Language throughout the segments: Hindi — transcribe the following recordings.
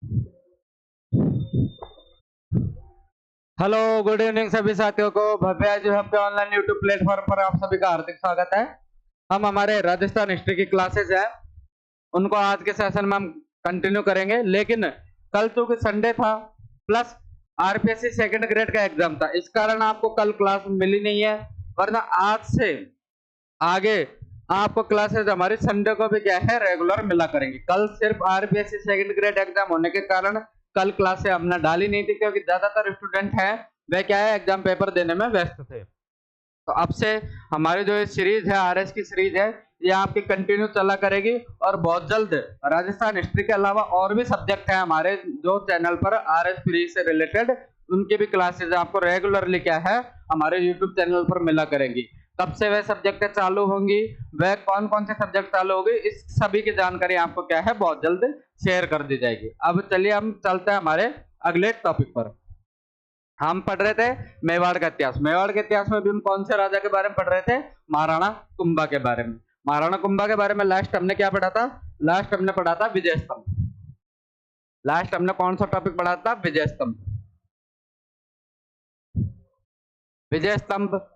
हेलो, गुड इवनिंग सभी साथियों को। भव्य आज हब के ऑनलाइन यूट्यूब प्लेटफॉर्म पर आप सभी का हार्दिक स्वागत है। हम हमारे राजस्थान हिस्ट्री की क्लासेस हैं, उनको आज के सेशन में हम कंटिन्यू करेंगे। लेकिन कल चूंकि संडे था प्लस आरपीएससी सेकंड ग्रेड का एग्जाम था, इस कारण आपको कल क्लास मिली नहीं है। वरना आज से आगे आपको क्लासेस हमारी संडे को भी क्या है रेगुलर मिला करेंगी। कल सिर्फ आरपीएससी सेकंड ग्रेड एग्जाम होने के कारण कल क्लासे हमने डाली नहीं थी, क्योंकि ज्यादातर स्टूडेंट हैं वे क्या है एग्जाम पेपर देने में व्यस्त थे। तो अब से हमारी जो सीरीज है आरएस की सीरीज है, ये आपकी कंटिन्यू चला करेगी। और बहुत जल्द राजस्थान हिस्ट्री के अलावा और भी सब्जेक्ट है हमारे जो चैनल पर आरएस फ्री से रिलेटेड, उनकी भी क्लासेस आपको रेगुलरली क्या है हमारे यूट्यूब चैनल पर मिला करेंगी। कब से वह सब्जेक्ट चालू होंगी, वह कौन कौन से सब्जेक्ट चालू होगी, इस सभी की जानकारी आपको क्या है बहुत जल्द शेयर कर दी जाएगी। अब चलिए हम चलते हैं हमारे अगले टॉपिक पर। हम पढ़ रहे थे मेवाड़ का इतिहास। मेवाड़ के इतिहास में भी हम कौन से राजा के बारे में पढ़ रहे थे? महाराणा कुंभा के बारे में। महाराणा कुंभा के बारे में लास्ट हमने क्या पढ़ा था? लास्ट हमने पढ़ा था विजय स्तंभ। लास्ट हमने कौन सा टॉपिक पढ़ा था? विजय स्तंभ। विजय स्तंभ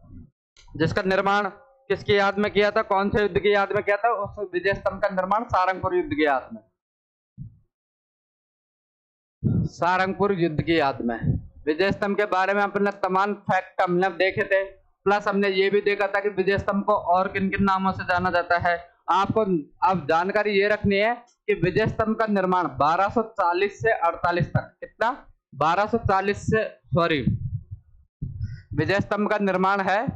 जिसका निर्माण किसकी याद में किया था? कौन से युद्ध की याद में किया था? उस विजय स्तंभ का निर्माण सारंगपुर युद्ध की याद में। सारंगपुर युद्ध की याद में विजय स्तंभ के बारे में अपने तमाम फैक्ट हमने देखे थे। प्लस हमने ये भी देखा था कि विजय स्तंभ को और किन किन नामों से जाना जाता है। आपको अब जानकारी ये रखनी है कि विजय स्तंभ का निर्माण 1240 से 48 तक, कितना? 1240 से सॉरी विजय स्तंभ का निर्माण है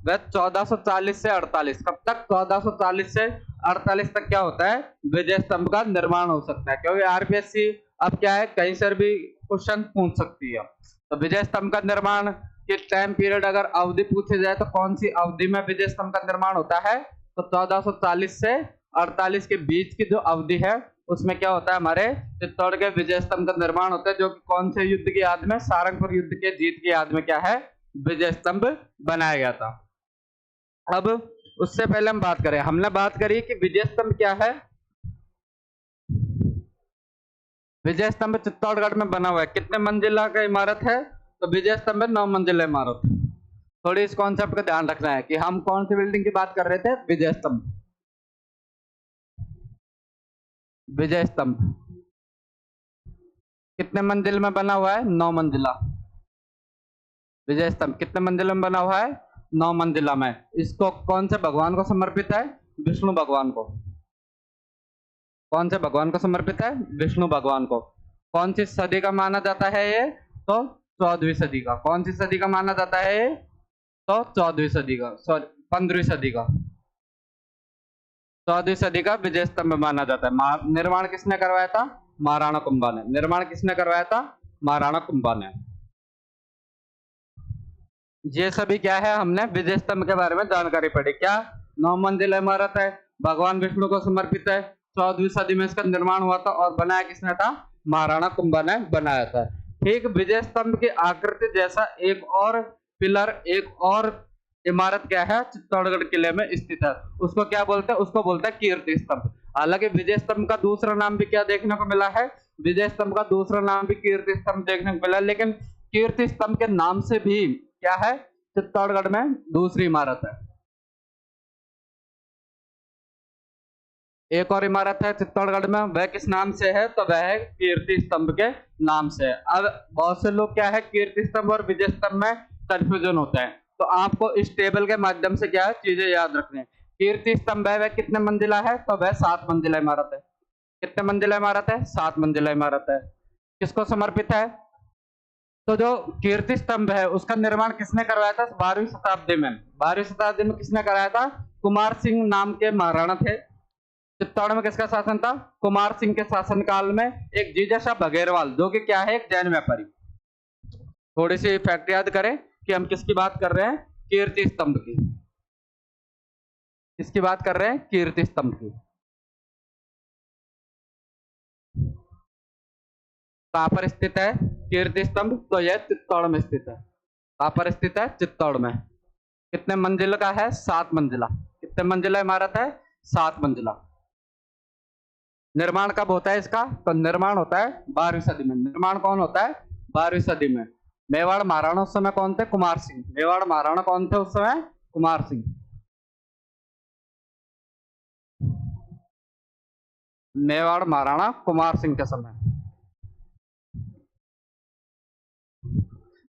वह 1440 से 48। कब तक? 1440 से 48 तक क्या होता है विजय स्तंभ का निर्माण हो सकता है, क्योंकि आरपीएससी अब क्या है कहीं से भी क्वेश्चन पूछ सकती है। तो विजय स्तंभ का निर्माण के टाइम पीरियड अगर अवधि पूछी जाए तो कौन सी अवधि में विजय स्तंभ का निर्माण होता है? तो 1440 से 48 के बीच की जो अवधि है उसमें क्या होता है हमारे चित्तौड़ के विजय स्तंभ का निर्माण होता है, जो कि कौन से युद्ध की याद में? सारंगपुर युद्ध के जीत की याद में क्या है विजय स्तंभ बनाया गया था। अब उससे पहले हम बात करें, हमने बात करी कि विजय स्तंभ क्या है। विजय स्तंभ चित्तौड़गढ़ में बना हुआ है। कितने मंजिला का इमारत है? तो विजय स्तंभ 9 मंजिला इमारत। थोड़ी इस कॉन्सेप्ट का ध्यान रखना है कि हम कौन सी बिल्डिंग की बात कर रहे थे? विजय स्तंभ। विजय स्तंभ कितने मंजिल में बना हुआ है? 9 मंजिला। विजय स्तंभ कितने मंजिल में बना हुआ है? 9 मंजिला में। इसको कौन से भगवान को समर्पित है? विष्णु भगवान को। कौन से भगवान को समर्पित है? विष्णु भगवान को। कौन सी सदी का माना जाता है ये? तो 14वीं सदी का। कौन सी सदी का माना जाता है ये? तो 14वीं सदी का, सॉरी 15वीं सदी का। 14वीं सदी का विजय स्तंभ माना जाता है। निर्माण किसने करवाया था? महाराणा कुंभा ने। निर्माण किसने करवाया था? महाराणा कुंभा ने। ये सभी क्या है हमने विजय स्तंभ के बारे में जानकारी पढ़ी। क्या? 9 मंजिला इमारत है, भगवान विष्णु को समर्पित है, 14वीं सदी में इसका निर्माण हुआ था और बनाया किसने था? महाराणा कुंभा ने बनाया था। ठीक विजय स्तंभ की आकृति जैसा एक और पिलर, एक और इमारत क्या है चित्तौड़गढ़ किले में स्थित है, उसको क्या बोलते हैं? उसको बोलते हैं कीर्ति स्तंभ। हालांकि विजय स्तंभ का दूसरा नाम भी क्या देखने को मिला है? विजय स्तंभ का दूसरा नाम भी कीर्ति स्तंभ देखने को मिला, लेकिन कीर्ति स्तंभ के नाम से भी क्या है चित्तौड़गढ़ में दूसरी इमारत है। एक और इमारत है चित्तौड़गढ़ में, वह किस नाम से है? तो वह है कीर्ति स्तंभ के नाम से है। अब बहुत से लोग क्या है कीर्ति स्तंभ और विजय स्तंभ में कंफ्यूजन होता है, तो आपको इस टेबल के माध्यम से क्या है चीजें याद रखनी है। कीर्ति स्तंभ है वह कितने मंजिला है? तो वह 7 मंजिला इमारत है। कितने मंजिला इमारत है? 7 मंजिला इमारत है। किसको समर्पित है? तो जो कीर्ति स्तंभ है उसका निर्माण किसने करवाया था? 12वीं शताब्दी में। 12वीं शताब्दी में किसने कराया था? कुमार सिंह नाम के महाराणा थे। चित्तौड़ में किसका शासन था? कुमार सिंह के शासनकाल में एक जीजाशाह बघेरवाल, जो कि क्या है एक जैन व्यापारी। थोड़ी सी फैक्ट याद करें कि हम किसकी बात कर रहे हैं? कीर्ति स्तंभ की। किसकी बात कर रहे हैं? कीर्ति स्तंभ की। कहां पर स्थित है कीर्ति स्तंभ? तो यह चित्तौड़ में स्थित है। कहां पर स्थित है? चित्तौड़ में। कितने मंजिल का है? 7 मंजिला। कितने मंजिला इमारत है? 7 मंजिला। निर्माण कब होता है इसका? तो निर्माण होता है 12वीं सदी में। निर्माण कौन होता है? 12वीं सदी में। मेवाड़ महाराणा उस समय कौन थे? कुमार सिंह। मेवाड़ महाराणा कौन थे उस समय? कुमार सिंह। मेवाड़ महाराणा कुमार सिंह के समय।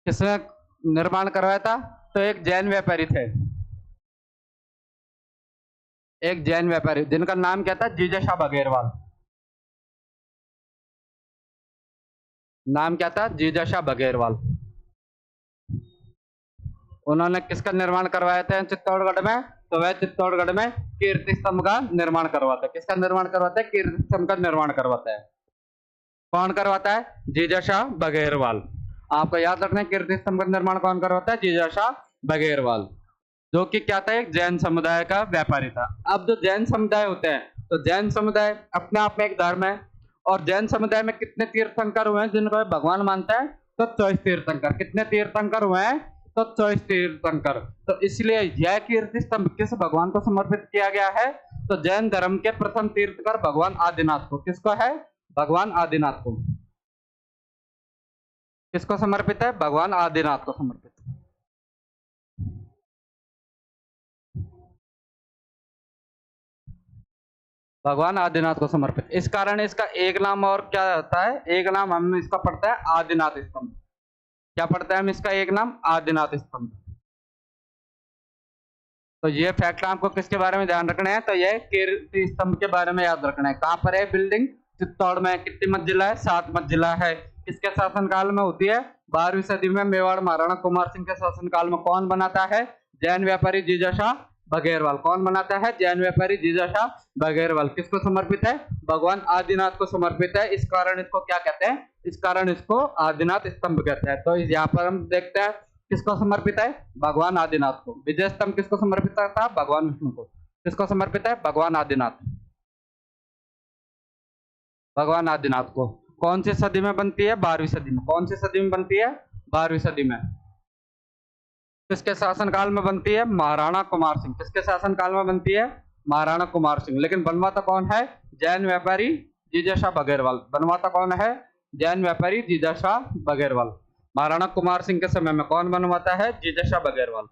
किसने निर्माण करवाया था? तो एक जैन व्यापारी थे, एक जैन व्यापारी जिनका नाम क्या था? जीजाशाह बघेरवाल। नाम क्या था? जीजाशाह बघेरवाल। उन्होंने किसका निर्माण करवाया था चित्तौड़गढ़ में? तो वह चित्तौड़गढ़ में कीर्ति स्तंभ का निर्माण करवाता है। किसका निर्माण करवाता है? कीर्ति स्तंभ का निर्माण करवाता है। कौन करवाता है? जीजाशाह बघेरवाल। आपको याद रखना है कीर्ति स्तंभ का निर्माण कौन करवाता है? जीजाशाह बघेरवाल, जो कि क्या था? एक जैन समुदाय का व्यापारी था। अब जो जैन समुदाय होते हैं, तो जैन समुदाय अपने आप में एक धर्म है, और जैन समुदाय में कितने तीर्थंकर हुए हैं जिनको भगवान मानता है? तो 24 तीर्थंकर। कितने तीर्थंकर हुए हैं? तो 24 तीर्थंकर। तो इसलिए यह कीर्ति स्तंभ किस भगवान को समर्पित किया गया है? तो जैन धर्म के प्रथम तीर्थंकर भगवान आदिनाथ को। किसको है? भगवान आदिनाथ को। किसको समर्पित है? भगवान आदिनाथ को समर्पित। भगवान आदिनाथ को समर्पित। इस कारण इसका एक नाम और क्या होता है? एक नाम हम इसका पढ़ता है आदिनाथ स्तंभ। क्या पढ़ता है हम इसका एक नाम? आदिनाथ स्तंभ। तो ये फैक्ट आपको किसके बारे में ध्यान रखना है? तो ये कीर्ति स्तंभ के बारे में याद रखना है। कहां पर है बिल्डिंग? चित्तौड़ में। कितनी मंजिला है? 7 मंजिला है। किसके शासनकाल में होती है? 12वीं सदी में मेवाड़ महाराणा कुमार सिंह के शासनकाल में। कौन बनाता है? जैन व्यापारी जीजाशाह बघेरवाल। कौन बनाता है? जैन व्यापारी जीजाशाह बघेरवाल। किसको समर्पित है? भगवान आदिनाथ को समर्पित है। इस कारण इसको क्या कहते हैं? इस कारण इसको आदिनाथ स्तंभ कहते हैं। तो यहाँ पर हम देखते हैं किसको समर्पित है? भगवान आदिनाथ को। विजय स्तंभ किसको समर्पित था? भगवान विष्णु को। किसको समर्पित है? भगवान आदिनाथ। भगवान आदिनाथ को। कौन सी सदी में बनती है? 12वीं सदी में। कौन सी सदी में बनती है? 12वीं सदी में। किसके शासनकाल में बनती है? महाराणा कुमार सिंह। किसके शासनकाल में बनती है? महाराणा कुमार सिंह। लेकिन बनवाता कौन है? जैन व्यापारी जीजाशाह बघेरवाल। बनवाता कौन है? जैन व्यापारी जीजाशाह बघेरवाल। महाराणा कुमार सिंह के समय में कौन बनवाता है? जीजाशाह बघेरवाल।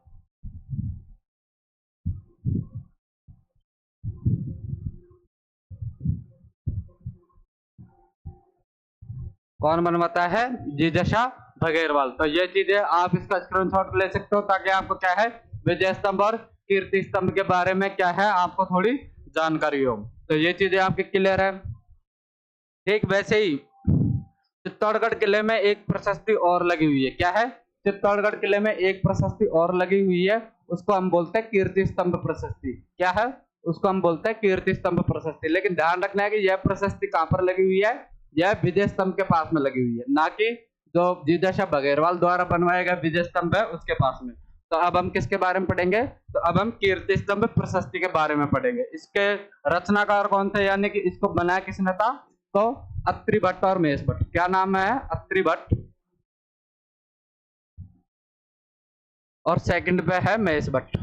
कौन बनवाता है? जीजाशाह बघेरवाल। तो ये चीजें आप इसका स्क्रीनशॉट ले सकते हो, ताकि आपको क्या है विजय स्तंभ और कीर्ति स्तंभ के बारे में क्या है आपको थोड़ी जानकारी हो। तो ये चीजें आपकी क्लियर है। ठीक वैसे ही चित्तौड़गढ़ किले में एक प्रशस्ति और लगी हुई है। क्या है? चित्तौड़गढ़ किले में एक प्रशस्ति और लगी हुई है, उसको हम बोलते हैं कीर्ति स्तंभ प्रशस्ति। क्या है? उसको हम बोलते हैं कीर्ति स्तंभ प्रशस्ति। लेकिन ध्यान रखना है कि यह प्रशस्ति कहां पर लगी हुई है? यह विजय स्तंभ के पास में लगी हुई है, ना कि जो जीजाशाह बघेरवाल द्वारा बनवाया गया विजय स्तंभ है उसके पास में। तो अब हम किसके बारे में पढ़ेंगे? तो अब हम कीर्ति स्तंभ प्रशस्ति के बारे में पढ़ेंगे। इसके रचनाकार कौन थे, यानी कि इसको बनाया किसने था? तो अत्रि भट्ट और महेश भट्ट। क्या नाम है? अत्रि भट्ट, और सेकंड पे है महेश भट्ट।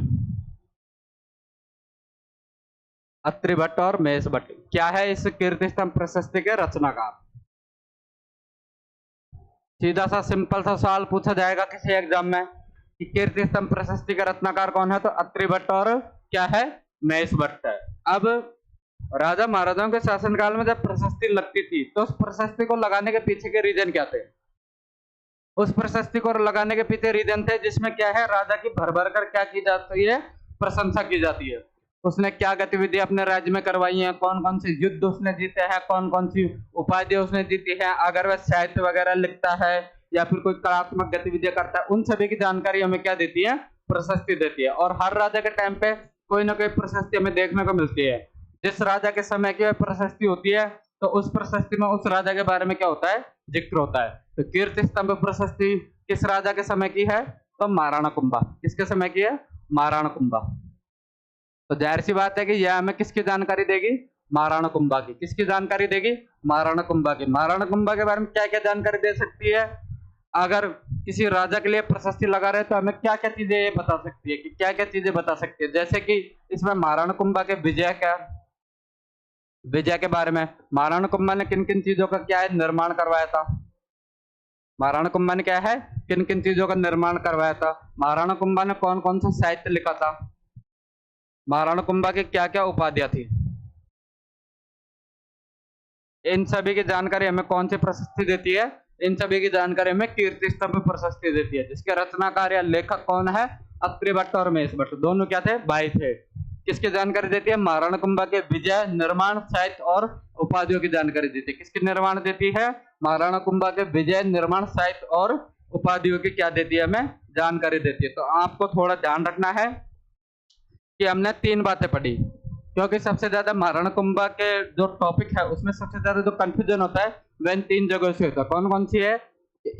अत्रि भट्ट और महेश भट्ट क्या है इस कीर्ति स्तंभ प्रशस्ति के रचनाकार? सीधा सा सिंपल सा सवाल पूछा जाएगा किसी एग्जाम में कि कीर्ति स्तंभ प्रशस्ति का रचनाकार कौन है? तो अत्रि भट्ट और क्या है? महेश भट्ट है। अब राजा महाराजाओं के शासनकाल में जब प्रशस्ति लगती थी, तो उस प्रशस्ति को लगाने के पीछे के रीजन क्या थे? उस प्रशस्ति को लगाने के पीछे रीजन थे जिसमें क्या है राजा की भर भर कर क्या की जाती है? प्रशंसा की जाती है। उसने क्या गतिविधि अपने राज्य में करवाई है, कौन कौन से युद्ध उसने जीते हैं, कौन कौन सी उपाधियां उसने जीती है, अगर वह साहित्य वगैरह लिखता है या फिर कोई कलात्मक गतिविधियां करता है, उन सभी की जानकारी हमें क्या देती है? प्रशस्ति देती है। और हर राजा के टाइम पे कोई ना कोई प्रशस्ति हमें देखने को मिलती है। जिस राजा के समय की प्रशस्ति होती है, तो उस प्रशस्ति में उस राजा के बारे में क्या होता है? जिक्र होता है। तो कीर्ति स्तंभ प्रशस्ति किस राजा के समय की है? तो महाराणा कुंभा। किसके समय की है? महाराणा कुंभा। तो जाहिर सी बात है कि यह हमें किसकी जानकारी देगी? महाराणा कुंभा की। किसकी जानकारी देगी? महाराणा कुंभा की। महाराणा कुंभा के बारे में क्या क्या जानकारी दे सकती है? अगर किसी राजा के लिए प्रशस्ति लगा रहे तो हमें क्या क्या चीजें बता सकती है, कि क्या क्या चीजें बता सकती है? जैसे कि इसमें महाराणा कुंभा के विजय क्या, विजय के बारे में। महाराणा कुंभा ने किन किन चीजों का क्या है निर्माण करवाया था? महाराणा कुंभा ने क्या है किन किन चीजों का निर्माण करवाया था? महाराणा कुंभा ने कौन कौन सा साहित्य लिखा था? महाराणा कुंभा की क्या क्या उपाधियां थी? इन सभी की जानकारी हमें कौन सी प्रशस्ति देती है? इन सभी की जानकारी हमें कीर्ति स्तंभ प्रशस्ति देती है, जिसके रचनाकार या लेखक कौन है? अत्रि भट्ट और महेश भट्ट, दोनों क्या थे? भाई थे। किसकी जानकारी देती है? महाराणा कुंभा के विजय, निर्माण, साहित्य और उपाधियों की जानकारी देती है। किसकी निर्माण देती है? महाराणा कुंभा के विजय, निर्माण, साहित्य और उपाधियों की क्या देती है? हमें जानकारी देती है। तो आपको थोड़ा ध्यान रखना है कि हमने 3 बातें पढ़ी, क्योंकि सबसे ज्यादा महाराणा कुंभा के जो टॉपिक है उसमें सबसे ज्यादा जो कंफ्यूजन होता है वह इन 3 जगहों से होता है। कौन कौन सी है?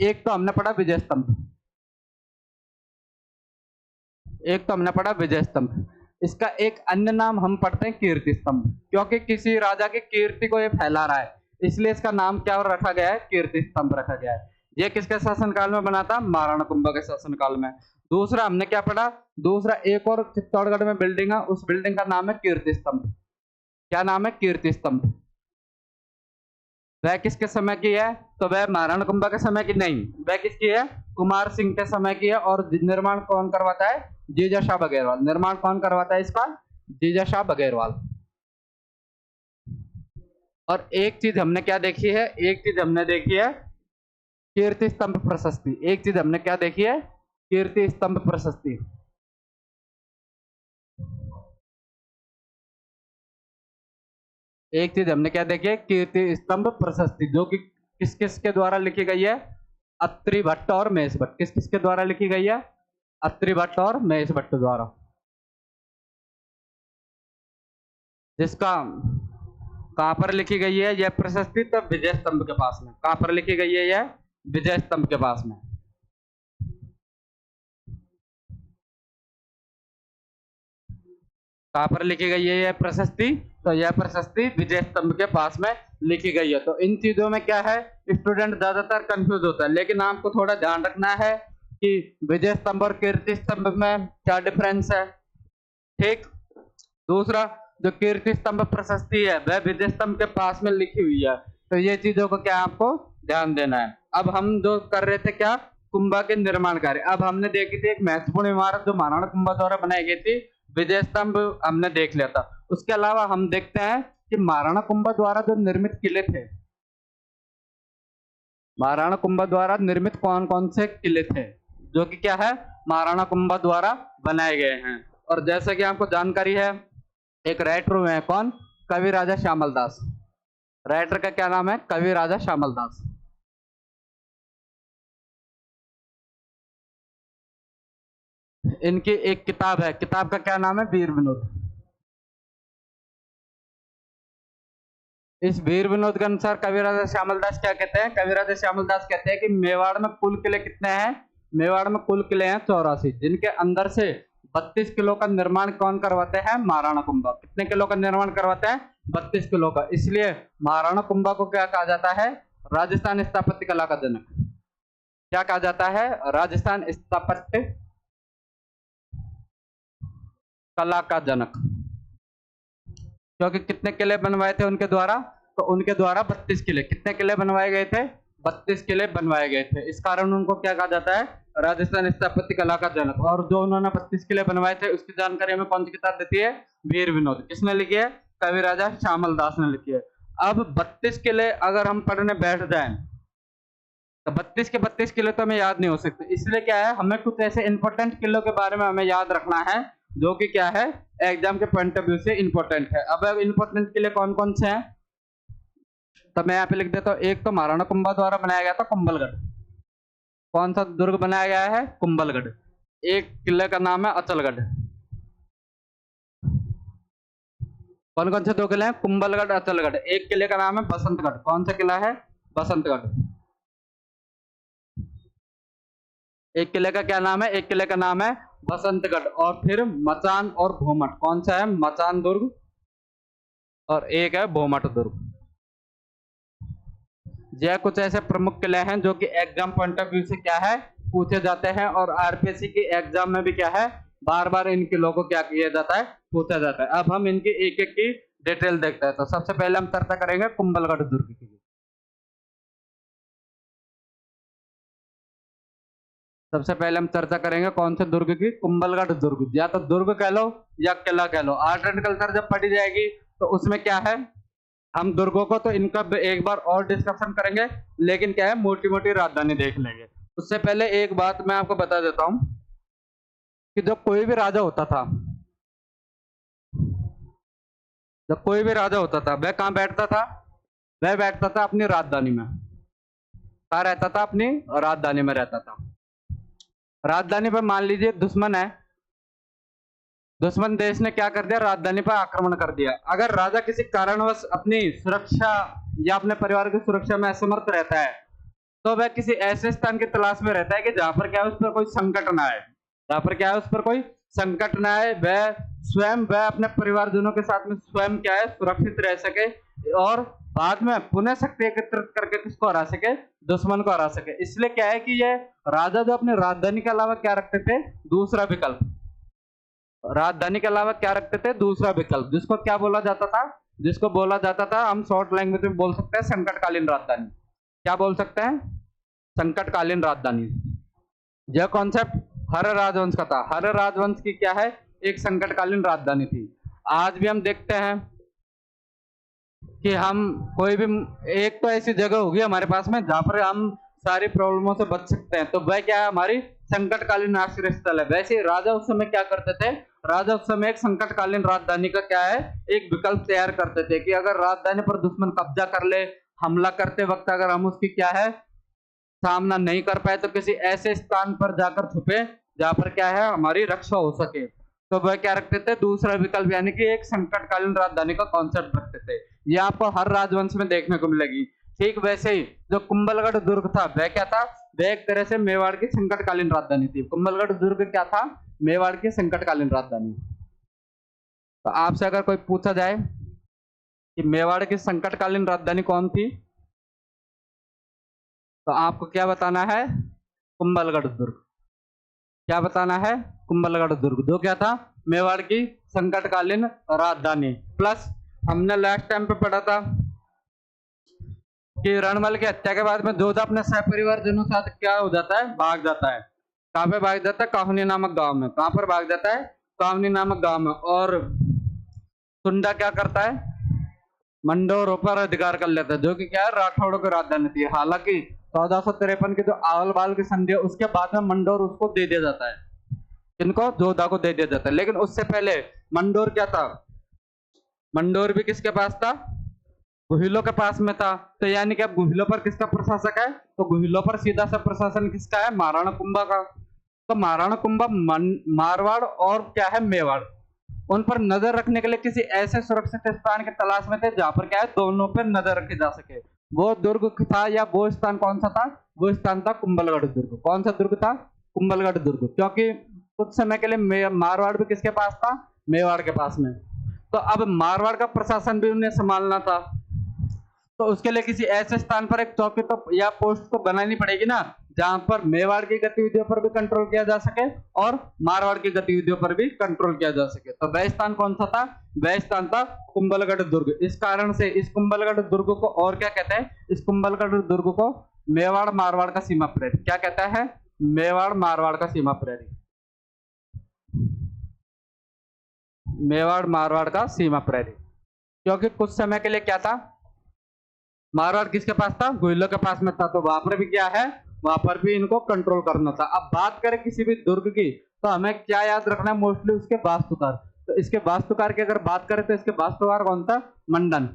एक तो हमने पढ़ा विजय स्तंभ, एक तो हमने पढ़ा विजय स्तंभ। इसका एक अन्य नाम हम पढ़ते हैं कीर्ति स्तंभ, क्योंकि किसी राजा की कीर्ति को ये फैला रहा है, इसलिए इसका नाम क्या रखा गया है? कीर्ति स्तंभ रखा गया है। ये किसके शासनकाल में बना था? महाराणा कुंभा के शासनकाल में। दूसरा हमने क्या पढ़ा? दूसरा एक और चित्तौड़गढ़ में बिल्डिंग है, उस बिल्डिंग का नाम है कीर्ति स्तंभ। क्या नाम है? कीर्ति स्तंभ। वह किसके समय की है? तो वह महाराणा कुंभा के समय की नहीं, वह किसकी है? कुमार सिंह के समय की है। और निर्माण कौन करवाता है? जीजा शाह बघेरवाल। निर्माण कौन करवाता है इसका? जीजा शाह बघेरवाल। और एक चीज हमने क्या देखी है? एक चीज हमने देखी है कीर्ति स्तंभ प्रशस्ति। एक चीज हमने क्या देखी है? कीर्ति स्तंभ प्रशस्ति। एक चीज हमने क्या देखी है? कीर्ति स्तंभ प्रशस्ति, जो कि किस किस के द्वारा लिखी गई है? अत्रि भट्ट और महेश भट्ट। किस किस के द्वारा लिखी गई है? अत्रि भट्ट और महेश भट्ट द्वारा। जिसका कहां पर लिखी गई है यह प्रशस्ति? तो विजय स्तंभ के पास में। कहां पर लिखी गई है यह? विजय स्तंभ के पास में। कहां पर लिखी गई है यह प्रशस्ति? तो यह प्रशस्ति विजय स्तंभ के पास में लिखी गई है। तो इन चीजों में क्या है, स्टूडेंट ज्यादातर कंफ्यूज होता है, लेकिन आपको थोड़ा ध्यान रखना है कि विजय स्तंभ और कीर्ति स्तंभ में क्या डिफरेंस है। ठीक। दूसरा, जो कीर्ति स्तंभ प्रशस्ति है वह विजय स्तंभ के पास में लिखी हुई है। तो ये चीजों को क्या आपको ध्यान देना है। अब हम जो कर रहे थे क्या, कुंभा के निर्माण कार्य। अब हमने देखी थी एक महत्वपूर्ण इमारत जो महाराणा कुंभा द्वारा बनाई गई थी, विजय स्तंभ हमने देख लिया था। उसके अलावा हम देखते हैं कि महाराणा कुंभा द्वारा जो निर्मित किले थे, महाराणा कुंभा द्वारा निर्मित कौन कौन से किले थे जो कि क्या है, महाराणा कुंभा द्वारा बनाए गए हैं। और जैसा कि आपको जानकारी है, एक राइटर हुए हैं कौन, कवि राजा श्यामल दास। राइटर का क्या नाम है, कवि राजा श्यामल दास। इनकी एक किताब है, किताब का क्या नाम है, वीर विनोद। इस वीर विनोद के अनुसार कवि राजा श्यामल दास क्या कहते हैं, कवि राजा श्यामल दास कहते हैं कि मेवाड़ में कुल किले कितने हैं, मेवाड़ में कुल किले हैं 84, जिनके अंदर से 32 किलो का निर्माण कौन करवाते हैं, महाराणा कुंभा। कितने किलो का निर्माण करवाते हैं, 32 किलो का। इसलिए महाराणा कुंभा को क्या कहा जाता है, राजस्थान स्थापत्य कला का जनक। क्या कहा जाता है, राजस्थान स्थापत्य कला का जनक। क्योंकि कितने किले बनवाए थे उनके द्वारा, तो उनके द्वारा 32 किले। कितने किले बनवाए गए थे, 32 किले बनवाए गए थे। इस कारण उनको क्या कहा जाता है, राजस्थान स्थापत्य कला का जनक। और जो उन्होंने 32 किले बनवाए थे उसकी जानकारी हमें कौन सी किताब देती है, वीर विनोद। किसने लिखी है, कवि राजा श्यामल दास ने लिखी है। अब 32 किले अगर हम पढ़ने बैठ जाए तो 32 के 32 किले तो हमें याद नहीं हो सकते। इसलिए क्या है, हमें कुछ ऐसे इंपॉर्टेंट किलों के बारे में हमें याद रखना है जो कि क्या है, एग्जाम के पॉइंट ऑफ व्यू से इंपॉर्टेंट है। अब इंपॉर्टेंट किले कौन कौन से हैं, तो मैं यहाँ पे लिख देता हूँ। एक तो महाराणा कुंभा द्वारा बनाया गया था कुंभलगढ़। कौन सा दुर्ग बनाया गया है, कुंभलगढ़। एक किले का नाम है अचलगढ़। कौन कौन से दो किले हैं, कुंभलगढ़, अचलगढ़। एक किले का नाम है बसंतगढ़। कौन सा किला है, बसंतगढ़। एक किले का क्या नाम है, एक किले का नाम है बसंतगढ़। और फिर मचान और भोमट। कौन सा है, मचान दुर्ग और एक है भोमट दुर्ग। यह कुछ ऐसे प्रमुख किले हैं जो कि एग्जाम पॉइंट ऑफ व्यू से क्या है, पूछे जाते हैं। और आरपीएससी के एग्जाम में भी क्या है, बार बार इन किलों को क्या किया जाता है, पूछा जाता है। अब हम इनकी एक एक की डिटेल देखते हैं। तो सबसे पहले हम चर्चा करेंगे कुंभलगढ़ दुर्ग की। सबसे पहले हम चर्चा करेंगे कौन से दुर्ग की? कुंभलगढ़ दुर्ग। या तो दुर्ग कह लो या किला कह लो। आर्ट एंड कल्चर जब पढ़ी जाएगी तो उसमें क्या है, हम दुर्गों को तो इनका एक बार और डिस्कशन करेंगे, लेकिन क्या है मोटी मोटी राजधानी देख लेंगे। उससे पहले एक बात मैं आपको बता देता हूं कि जब कोई भी राजा होता था, जब कोई भी राजा होता था वह कहाँ बैठता था? वह बैठता था अपनी राजधानी में। कहाँ रहता था? अपनी राजधानी में रहता था। राजधानी पर मान लीजिए दुश्मन है, दुश्मन देश ने क्या कर दिया? राजधानी पर आक्रमण कर दिया। अगर राजा किसी कारणवश अपनी सुरक्षा या अपने परिवार की सुरक्षा में असमर्थ रहता है तो वह किसी ऐसे स्थान की तलाश में रहता है कि जहां पर क्या है उस पर कोई संकट ना आए, जहां पर क्या है उस पर कोई संकट ना आए, वह अपने परिवारजनों के साथ में स्वयं क्या है सुरक्षित रह सके और बाद में पुनः शक्ति एकत्रित करके किसको हरा सके? दुश्मन को हरा सके। इसलिए क्या है कि ये राजा जो अपने राजधानी के अलावा क्या रखते थे? दूसरा विकल्प। राजधानी के अलावा क्या रखते थे? दूसरा विकल्प, जिसको क्या बोला जाता था? जिसको बोला जाता था, हम शॉर्ट लैंग्वेज में बोल सकते हैं संकटकालीन राजधानी। क्या बोल सकते हैं? संकटकालीन राजधानी। यह कॉन्सेप्ट हर राजवंश का था। हर राजवंश की क्या है? एक संकटकालीन राजधानी थी। आज भी हम देखते हैं कि हम कोई भी एक तो ऐसी जगह होगी हमारे पास में जहां पर हम सारी प्रॉब्लमों से बच सकते हैं, तो वह क्या है? हमारी संकटकालीन आश्रय स्थल है। वैसे राजा उस समय क्या करते थे? राजा उस समय एक संकटकालीन राजधानी का क्या है? एक विकल्प तैयार करते थे कि अगर राजधानी पर दुश्मन कब्जा कर ले, हमला करते वक्त अगर हम उसकी क्या है सामना नहीं कर पाए तो किसी ऐसे स्थान पर जाकर छुपे जहां पर क्या है हमारी रक्षा हो सके। तो वह क्या रखते थे? दूसरा विकल्प, यानी कि एक संकटकालीन राजधानी का कॉन्सेप्ट रखते थे। ये आपको हर राजवंश में देखने को मिलेगी। ठीक वैसे ही जो कुंभलगढ़ दुर्ग था वह क्या था? वह एक तरह से मेवाड़ की संकटकालीन राजधानी थी। कुंभलगढ़ दुर्ग क्या था? मेवाड़ की संकटकालीन राजधानी। तो आपसे अगर कोई पूछा जाए कि मेवाड़ की संकटकालीन राजधानी कौन थी, तो आपको क्या बताना है? कुंभलगढ़ दुर्ग। क्या बताना है? कुंभलगढ़ दुर्ग, जो क्या था? मेवाड़ की संकटकालीन राजधानी। प्लस हमने लास्ट टाइम पे पढ़ा था कि रणमल की हत्या के बाद में जोधा अपने सहपरिवार जनों के साथ क्या हो जाता है? भाग जाता है। कहां पे भाग जाता है? काहुनी नामक गांव में। कहां पर भाग जाता है? काहुनी नामक गांव में। और सुंडा क्या करता है? मंडोर पर अधिकार कर लेता है, जो कि क्या है? राठौड़ों की राजधानी थी। हालांकि 1453 की जो आवल बाल की संधि है उसके बाद में मंडोर उसको दे दिया जाता है। किनको? जोधा को दे दिया जाता है। लेकिन उससे पहले मंडोर क्या था? मंडोर भी किसके पास था? गुहिलों के पास में था। तो यानी कि अब गुहिलों पर किसका प्रशासक है? तो गुहिलों पर सीधा सा प्रशासन किसका है? महाराणा कुंभा का। तो महाराणा कुंभा मारवाड़ और क्या है मेवाड़, उन पर नजर रखने के लिए किसी ऐसे सुरक्षित स्थान की तलाश में थे जहां पर क्या है दोनों पर नजर रखी जा सके। वो दुर्ग था या वो स्थान कौन सा था? वो स्थान था कुंभलगढ़ दुर्ग। कौन सा दुर्ग था? कुंभलगढ़ दुर्ग। क्योंकि कुछ समय के लिए मारवाड़ भी किसके पास था? मेवाड़ के पास में। तो अब मारवाड़ का प्रशासन भी उन्हें संभालना था, तो उसके लिए किसी ऐसे स्थान पर एक चौकी तो या पोस्ट तो बनानी पड़ेगी ना, जहां पर मेवाड़ की गतिविधियों पर भी कंट्रोल किया जा सके और मारवाड़ की गतिविधियों पर भी कंट्रोल किया जा सके। तो वह स्थान कौन सा था? वह स्थान था कुंभलगढ़ दुर्ग। इस कारण से इस कुंभलगढ़ दुर्ग को और क्या कहते हैं? इस कुंभलगढ़ दुर्ग को मेवाड़ मारवाड़ का सीमा प्रहरी। क्या कहता है? मेवाड़ मारवाड़ का सीमा प्रहरी। मेवाड़ मारवाड़ का सीमा प्रहरी। क्योंकि कुछ समय के लिए क्या था? मारवाड़ किसके पास था? गुहिलों के पास में था। तो वहां पर भी क्या है? वहां पर भी इनको कंट्रोल करना था। अब बात करें किसी भी दुर्ग की तो हमें क्या याद रखना है? मोस्टली उसके वास्तुकार। तो इसके वास्तुकार की अगर बात करें तो इसके वास्तुकार कौन था? मंडन।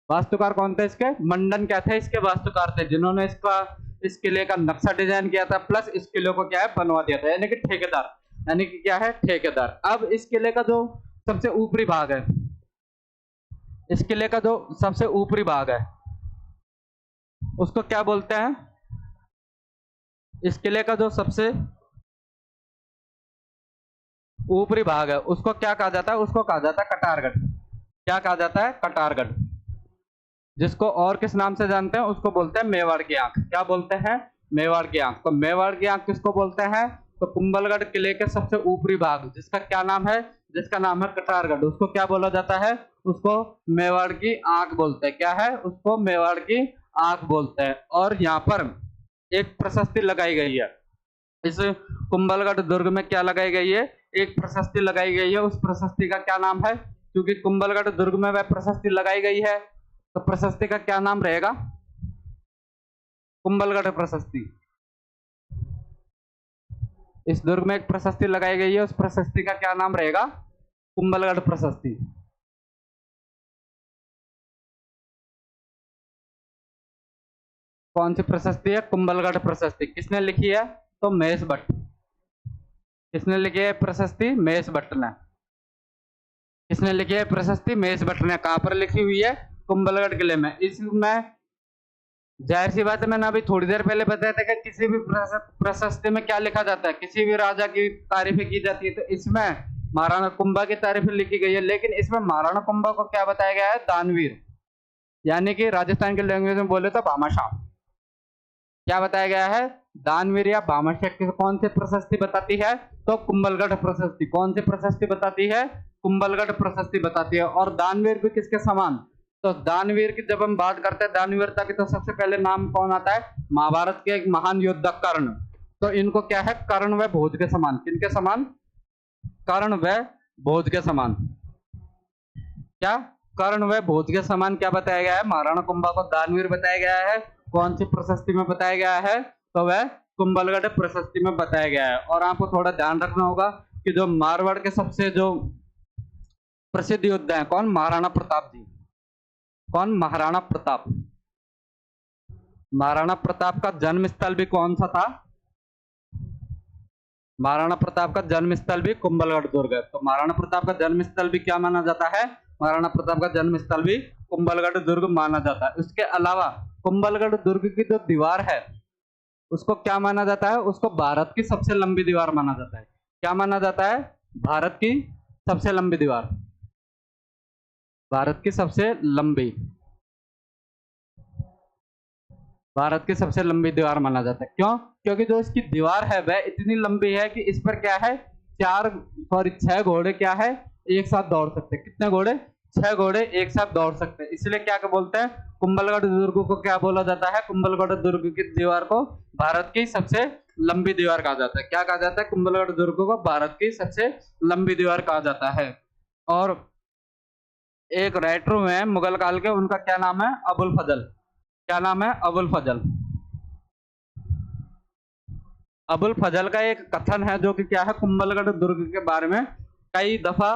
वास्तुकार कौन थे इसके? मंडन क्या थे? इसके वास्तुकार थे, जिन्होंने इस किले का नक्शा डिजाइन किया था, प्लस इस किले को क्या है बनवा दिया था, यानी कि ठेकेदार। यानी कि क्या है? ठेकेदार। अब इस किले का जो सबसे ऊपरी भाग है, इस किले का जो सबसे ऊपरी भाग है उसको क्या बोलते हैं? इस किले का जो सबसे ऊपरी भाग है उसको क्या कहा जाता है? उसको कहा जाता है कटारगढ़। क्या कहा जाता है? कटारगढ़। जिसको और किस नाम से जानते हैं? उसको बोलते हैं मेवाड़ की आंख। क्या बोलते हैं? मेवाड़ की आंख। तो मेवाड़ की आंख किसको बोलते हैं? तो कुंभलगढ़ किले के सबसे ऊपरी भाग, जिसका क्या नाम है? जिसका नाम है कटारगढ़, उसको क्या बोला जाता है? उसको मेवाड़ की आंख बोलते हैं। क्या है? उसको मेवाड़ की आंख बोलते हैं। और यहाँ पर एक प्रशस्ति लगाई गई है। इस कुंभलगढ़ दुर्ग में क्या लगाई गई है? एक प्रशस्ति लगाई गई है। उस प्रशस्ति का क्या नाम है? क्योंकि कुंभलगढ़ दुर्ग में वह प्रशस्ति लगाई गई है, तो प्रशस्ति का क्या नाम रहेगा? कुंभलगढ़ प्रशस्ति। इस दुर्ग में एक प्रशस्ति लगाई गई है, उस प्रशस्ति का क्या नाम रहेगा? कुंभलगढ़ प्रशस्ति। कौन सी प्रशस्ति है? कुंभलगढ़ प्रशस्ति। किसने लिखी है? तो महेश भट्ट। किसने लिखी है प्रशस्ति? महेश भट्ट ने। किसने लिखी है प्रशस्ति? महेश भट्ट ने। कहां पर लिखी हुई है? कुंभलगढ़ किले में। इसमें जाहिर सी बात है, मैंने अभी थोड़ी देर पहले बताया था कि किसी भी प्रशस्ति में क्या लिखा जाता है? किसी भी राजा की तारीफें की जाती है। तो इसमें महाराणा कुंभा की तारीफें लिखी गई है, लेकिन इसमें महाराणा कुंभा को क्या बताया गया है? दानवीर, यानी कि राजस्थान के लैंग्वेज में बोले तो भामाशाह। क्या बताया गया है? दानवीर या भामाशाह। कौन सी प्रशस्ति बताती है? तो कुंभलगढ़ प्रशस्ति। कौन सी प्रशस्ति बताती है? कुंभलगढ़ प्रशस्ति बताती है। और दानवीर भी किसके समान? तो दानवीर की जब हम बात करते हैं दानवीरता की, तो सबसे पहले नाम कौन आता है? महाभारत के एक महान योद्धा कर्ण। तो इनको क्या है? कर्ण व भोज के समान। किनके समान? कर्ण व भोज के समान। क्या? कर्ण व भोज के समान क्या बताया गया है? महाराणा कुंभा को दानवीर बताया गया है। कौन सी प्रशस्ति में बताया गया है? तो वह कुंभलगढ़ प्रशस्ति में बताया गया है। और आपको थोड़ा ध्यान रखना होगा कि जो मारवाड़ के सबसे जो प्रसिद्ध योद्धा है कौन? महाराणा प्रताप जी। कौन? महाराणा प्रताप। महाराणा प्रताप का जन्म स्थल भी कौन सा था? महाराणा प्रताप का जन्म स्थल भी कुंभलगढ़ दुर्ग है। तो महाराणा प्रताप का जन्म स्थल भी क्या माना जाता है? महाराणा प्रताप का जन्म स्थल भी कुंभलगढ़ दुर्ग माना जाता है। उसके अलावा कुंभलगढ़ दुर्ग की जो दीवार है उसको क्या माना जाता है? उसको भारत की सबसे लंबी दीवार माना जाता है। क्या माना जाता है? भारत की सबसे लंबी दीवार। भारत की सबसे लंबी, भारत की सबसे लंबी दीवार माना जाता है। क्यों? क्योंकि जो इसकी दीवार है वह इतनी लंबी है कि इस पर क्या है? 6 घोड़े क्या है? एक साथ दौड़ सकते हैं। कितने घोड़े? 6 घोड़े एक साथ दौड़ सकते हैं। इसलिए क्या बोलते हैं? कुंभलगढ़ दुर्ग को क्या बोला जाता है? कुंभलगढ़ दुर्ग की दीवार को भारत की सबसे लंबी दीवार कहा जाता है। क्या कहा जाता है? कुंभलगढ़ दुर्ग को भारत की सबसे लंबी दीवार कहा जाता है। और एक राइटर हुए हैं मुगल काल के, उनका क्या नाम है? अबुल फजल। क्या नाम है? अबुल फजल। अबुल फजल का एक कथन है जो कि क्या है? कुंभलगढ़ दुर्ग के बारे में कई दफा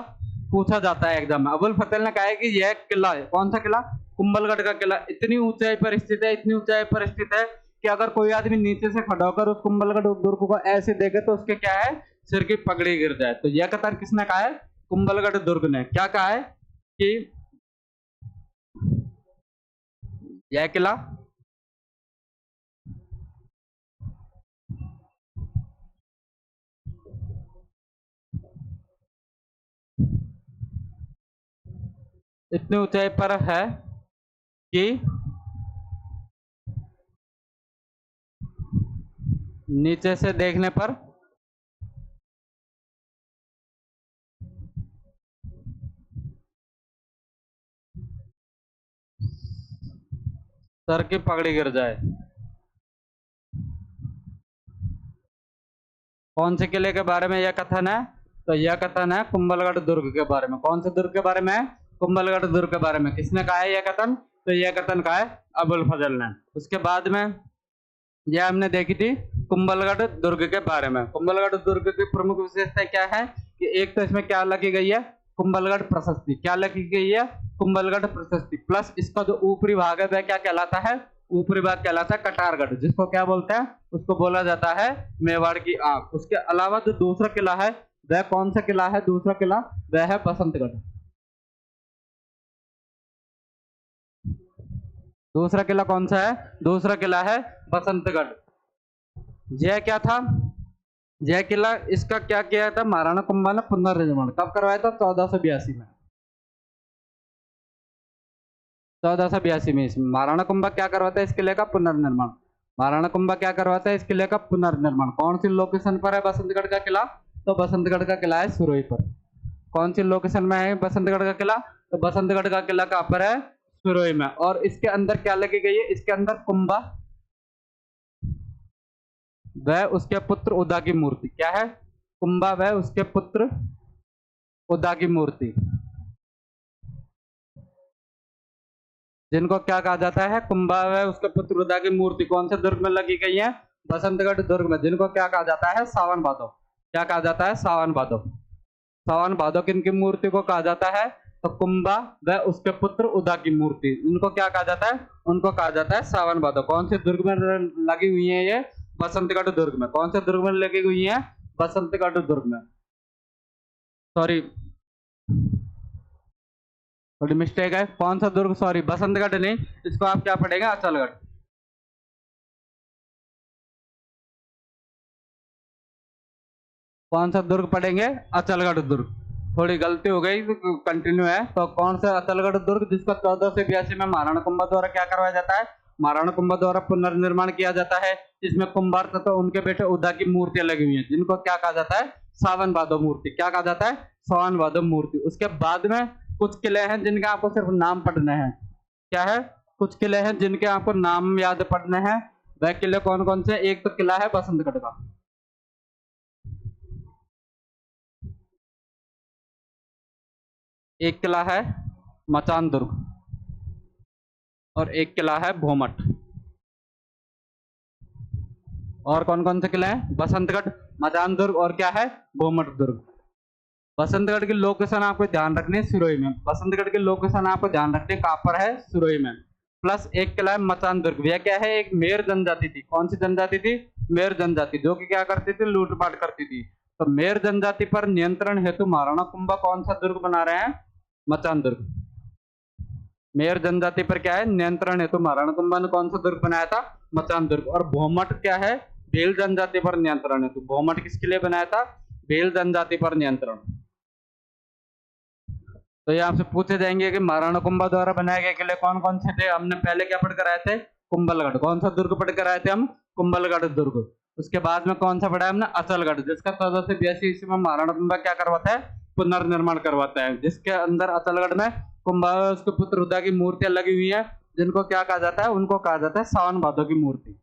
पूछा जाता है एग्जाम में। अबुल फजल ने कहा है कि यह किला है, कौन सा किला? कुंभलगढ़ का किला इतनी ऊंचाई पर स्थित है, इतनी ऊंचाई पर स्थित है कि अगर कोई आदमी नीचे से खड़ा होकर उस कुंभलगढ़ दुर्ग को ऐसे देखे तो उसके क्या है? सिर की पगड़ी गिर जाए। तो यह कथन किसने कहा है? कुंभलगढ़ दुर्ग ने। क्या कहा है? कि यह किला इतनी ऊंचाई पर है कि नीचे से देखने पर सर की पगड़ी गिर जाए। कौन से किले के बारे में यह कथन है? तो यह कथन है कुंभलगढ़ दुर्ग के बारे में। कौन से दुर्ग के बारे में? कुंभलगढ़ दुर्ग के बारे में। किसने कहा है यह कथन? तो यह कथन कहा है अबुल फजल ने। उसके बाद में यह हमने देखी थी कुंभलगढ़ दुर्ग के बारे में। कुंभलगढ़ दुर्ग की प्रमुख विशेषता क्या है? कि एक तो इसमें क्या लिखी गई है? कुंभलगढ़ प्रशस्ति। क्या लिखी गई है? कुंभलगढ़ प्रशस्ति। प्लस इसका जो ऊपरी भाग है वह क्या कहलाता है? ऊपरी भाग कहलाता है कटारगढ़, जिसको क्या बोलते हैं? उसको बोला जाता है मेवाड़ की आंख। उसके अलावा जो दूसरा किला है वह कौन सा किला है? दूसरा किला वह है बसंतगढ़। दूसरा किला कौन सा है? दूसरा किला है बसंतगढ़। यह क्या था? यह किला, इसका क्या किया था महाराणा कुंभा ने? पुनर्निर्माण कब करवाया था? 1482 में। 1482 में इसमें महाराणा कुंभा क्या करवाता है? इस किले का पुनर्निर्माण। महाराणा कुंभा क्या करवाता है? इस किले का पुनर्निर्माण। कौन सी लोकेशन पर है बसंतगढ़ का किला? तो बसंतगढ़ का किला है सुरोई पर। कौन सी लोकेशन में है बसंतगढ़ का किला? तो बसंतगढ़ का किला कहाँ पर है? सुरोई में। और इसके अंदर क्या लगी गई है? इसके अंदर कुंभा वह उसके पुत्र उदा की मूर्ति। क्या है? कुंभा वह उसके पुत्र उदा की मूर्ति, जिनको क्या कहा जाता है? कुंभा वह उसके पुत्र उदा की मूर्ति कौन से दुर्ग में लगी गई है? बसंतगढ़ दुर्ग में, जिनको क्या कहा जाता है? सावन भादो। क्या कहा जाता है? सावन भादो। सावन भादो किन की मूर्ति को कहा जाता है? तो कुंभा व उसके पुत्र उदा की मूर्ति, इनको क्या कहा जाता है? उनको कहा जाता है सावन भादो। कौन से दुर्ग में लगी हुई है ये? बसंतगढ़ दुर्ग में। कौन से दुर्ग में लगी हुई है? बसंतगढ़ दुर्ग में। सॉरी, थोड़ी मिस्टेक है। कौन सा दुर्ग? सॉरी, बसंतगढ़ नहीं, इसको आप क्या पढ़ेगा? अचलगढ़। कौन सा दुर्ग पढ़ेंगे? अचलगढ़ दुर्ग। थोड़ी गलती हो गई, कंटिन्यू है। तो कौन सा? अचलगढ़ दुर्ग, जिसका 1482 में महाराणा कुंभा द्वारा क्या करवाया जाता है? महाराणा कुंभा द्वारा पुनर्निर्माण किया जाता है। इसमें कुंभार तथा उनके बेटे उदा की मूर्तियां लगी हुई हैं, जिनको क्या कहा जाता है? सावन भादो मूर्ति। क्या कहा जाता है? सावन भादो मूर्ति। उसके बाद में कुछ किले हैं जिनके आपको सिर्फ नाम पढ़ने हैं। क्या है? कुछ किले हैं जिनके आपको नाम याद पढ़ने हैं। वह किले कौन कौन से? एक तो किला है बसंतगढ़ का, एक किला है मचान दुर्ग, और एक किला है भोमट। और कौन कौन से किले हैं? बसंतगढ़, मचान दुर्ग, और क्या है? भोमट दुर्ग। बसंतगढ़ की लोकेशन आपको ध्यान रखनी है सिरोही में। बसंतगढ़ की लोकेशन आपको ध्यान रखनी है, कहां पर है? सिरोही में। प्लस एक किला है मचान दुर्ग। यह क्या है? एक मेर जनजाति थी। कौन सी जनजाति थी? मेर जनजाति, जो कि क्या करती थी? लूटपाट करती थी। तो मेर जनजाति पर नियंत्रण हेतु महाराणा कुंभा कौन सा दुर्ग बना रहे हैं? मचान दुर्ग। मेर जनजाति पर क्या है? नियंत्रण हेतु महाराणा कुंभा ने कौन सा दुर्ग बनाया था? मचान दुर्ग। और भोमट क्या है? भील जनजाति पर नियंत्रण हेतु। भोमट किसके लिए बनाया था? भील जनजाति पर नियंत्रण। तो ये आपसे पूछे जाएंगे कि महाराणा कुंभा द्वारा बनाए गए किले कौन कौन से थे। हमने पहले क्या पढ़ कर आए थे? कुंभलगढ़। कौन सा दुर्ग पढ़ कर आए थे हम? कुंभलगढ़ दुर्ग। उसके बाद में कौन सा पढ़ा है हमने? अचलगढ़, जिसका 1482 ईस्वी में महाराणा कुंभा क्या करवाता है? पुनर्निर्माण करवाता है, जिसके अंदर अचलगढ़ में कुंभा उसके पुत्र उदा की मूर्तियां लगी हुई है, जिनको क्या कहा जाता है? उनको कहा जाता है सावन भादो की मूर्ति।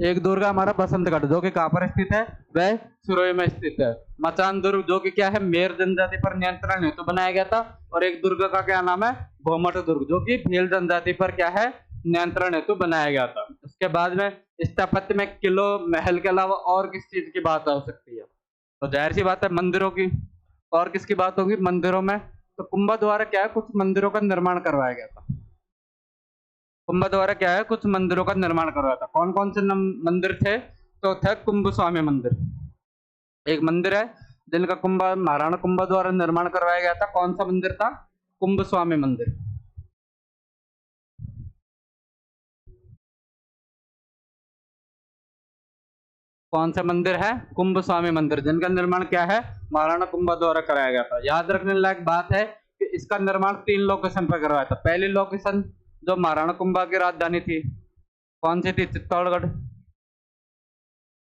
एक दुर्ग हमारा बसंतगढ़, जो कि कहां पर स्थित है? वह सुरोई में स्थित है। मचान दुर्ग, जो कि क्या है? मेर जनजाति पर नियंत्रण हेतु बनाया गया था। और एक दुर्ग का क्या नाम है? भोमट दुर्ग, जो कि भील जनजाति पर क्या है? नियंत्रण हेतु बनाया गया था। उसके बाद में स्थापत्य में किलो महल के अलावा और किस चीज की बात हो सकती है? तो जाहिर सी बात है मंदिरों की। और किसकी बात होगी? मंदिरों में। तो कुंभा द्वारा क्या है? कुछ मंदिरों का निर्माण करवाया गया था। कुंभ द्वारा क्या है? कुछ मंदिरों का निर्माण करवाया था। कौन कौन से मंदिर थे? तो थे कुंभ स्वामी मंदिर, एक मंदिर है जिनका कुंभा महाराणा कुंभा द्वारा निर्माण करवाया गया था। कौन सा मंदिर था? कुंभ स्वामी मंदिर। कौन सा मंदिर है? कुंभ स्वामी मंदिर, जिनका निर्माण क्या है? महाराणा कुंभा द्वारा कराया गया था। याद रखने लायक बात है कि इसका निर्माण 3 लोकेशन पर करवाया था। पहली लोकेशन जो महाराणा कुंभा की राजधानी थी, कौन सी थी? चित्तौड़गढ़।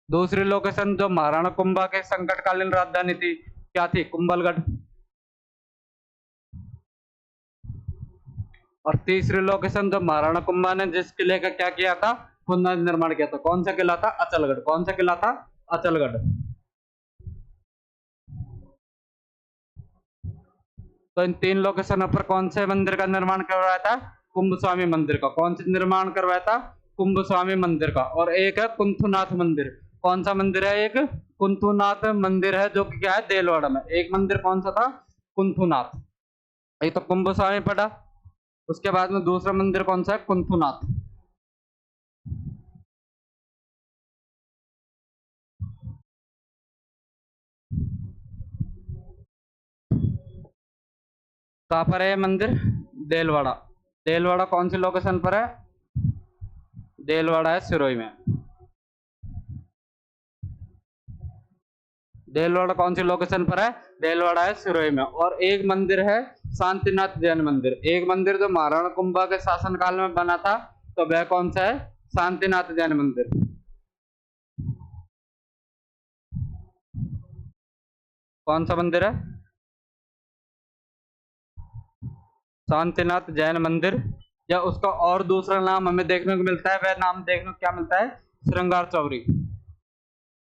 दूसरी लोकेशन जो महाराणा कुंभा के संकटकालीन राजधानी थी, क्या थी? कुंभलगढ़। और तीसरी लोकेशन जो महाराणा कुंभा ने जिस किले का क्या किया था? पुनर्निर्माण किया था, कौन सा किला था? अचलगढ़। कौन सा किला था? अचलगढ़। तो इन 3 लोकेशनों पर कौन से मंदिर का निर्माण करवाया था? कुंभ स्वामी मंदिर का। कौन सा निर्माण करवाया था? कुंभ स्वामी मंदिर का। और एक है कुंथुनाथ मंदिर। कौन सा मंदिर है? एक कुंथुनाथ मंदिर है, जो कि क्या है? देलवाड़ा में। एक मंदिर कौन सा था? कुंथुनाथ। एक तो कुंभ स्वामी पड़ा, उसके बाद में दूसरा मंदिर कौन सा है? कुंथुनाथ। कहाँ पर है ये मंदिर? देलवाड़ा। देलवाड़ा कौन सी लोकेशन पर है? देलवाड़ा है सिरोही में। देलवाड़ा कौन सी लोकेशन पर है? देलवाड़ा है सिरोही में। और एक मंदिर है शांतिनाथ जैन मंदिर। एक मंदिर जो महाराणा कुंभा के शासन काल में बना था, तो वह कौन सा है? शांतिनाथ जैन मंदिर। कौन सा मंदिर है? शांतिनाथ जैन मंदिर, या उसका और दूसरा नाम हमें देखने को मिलता है, वह नाम देखने को क्या मिलता है, श्रृंगार चौरी।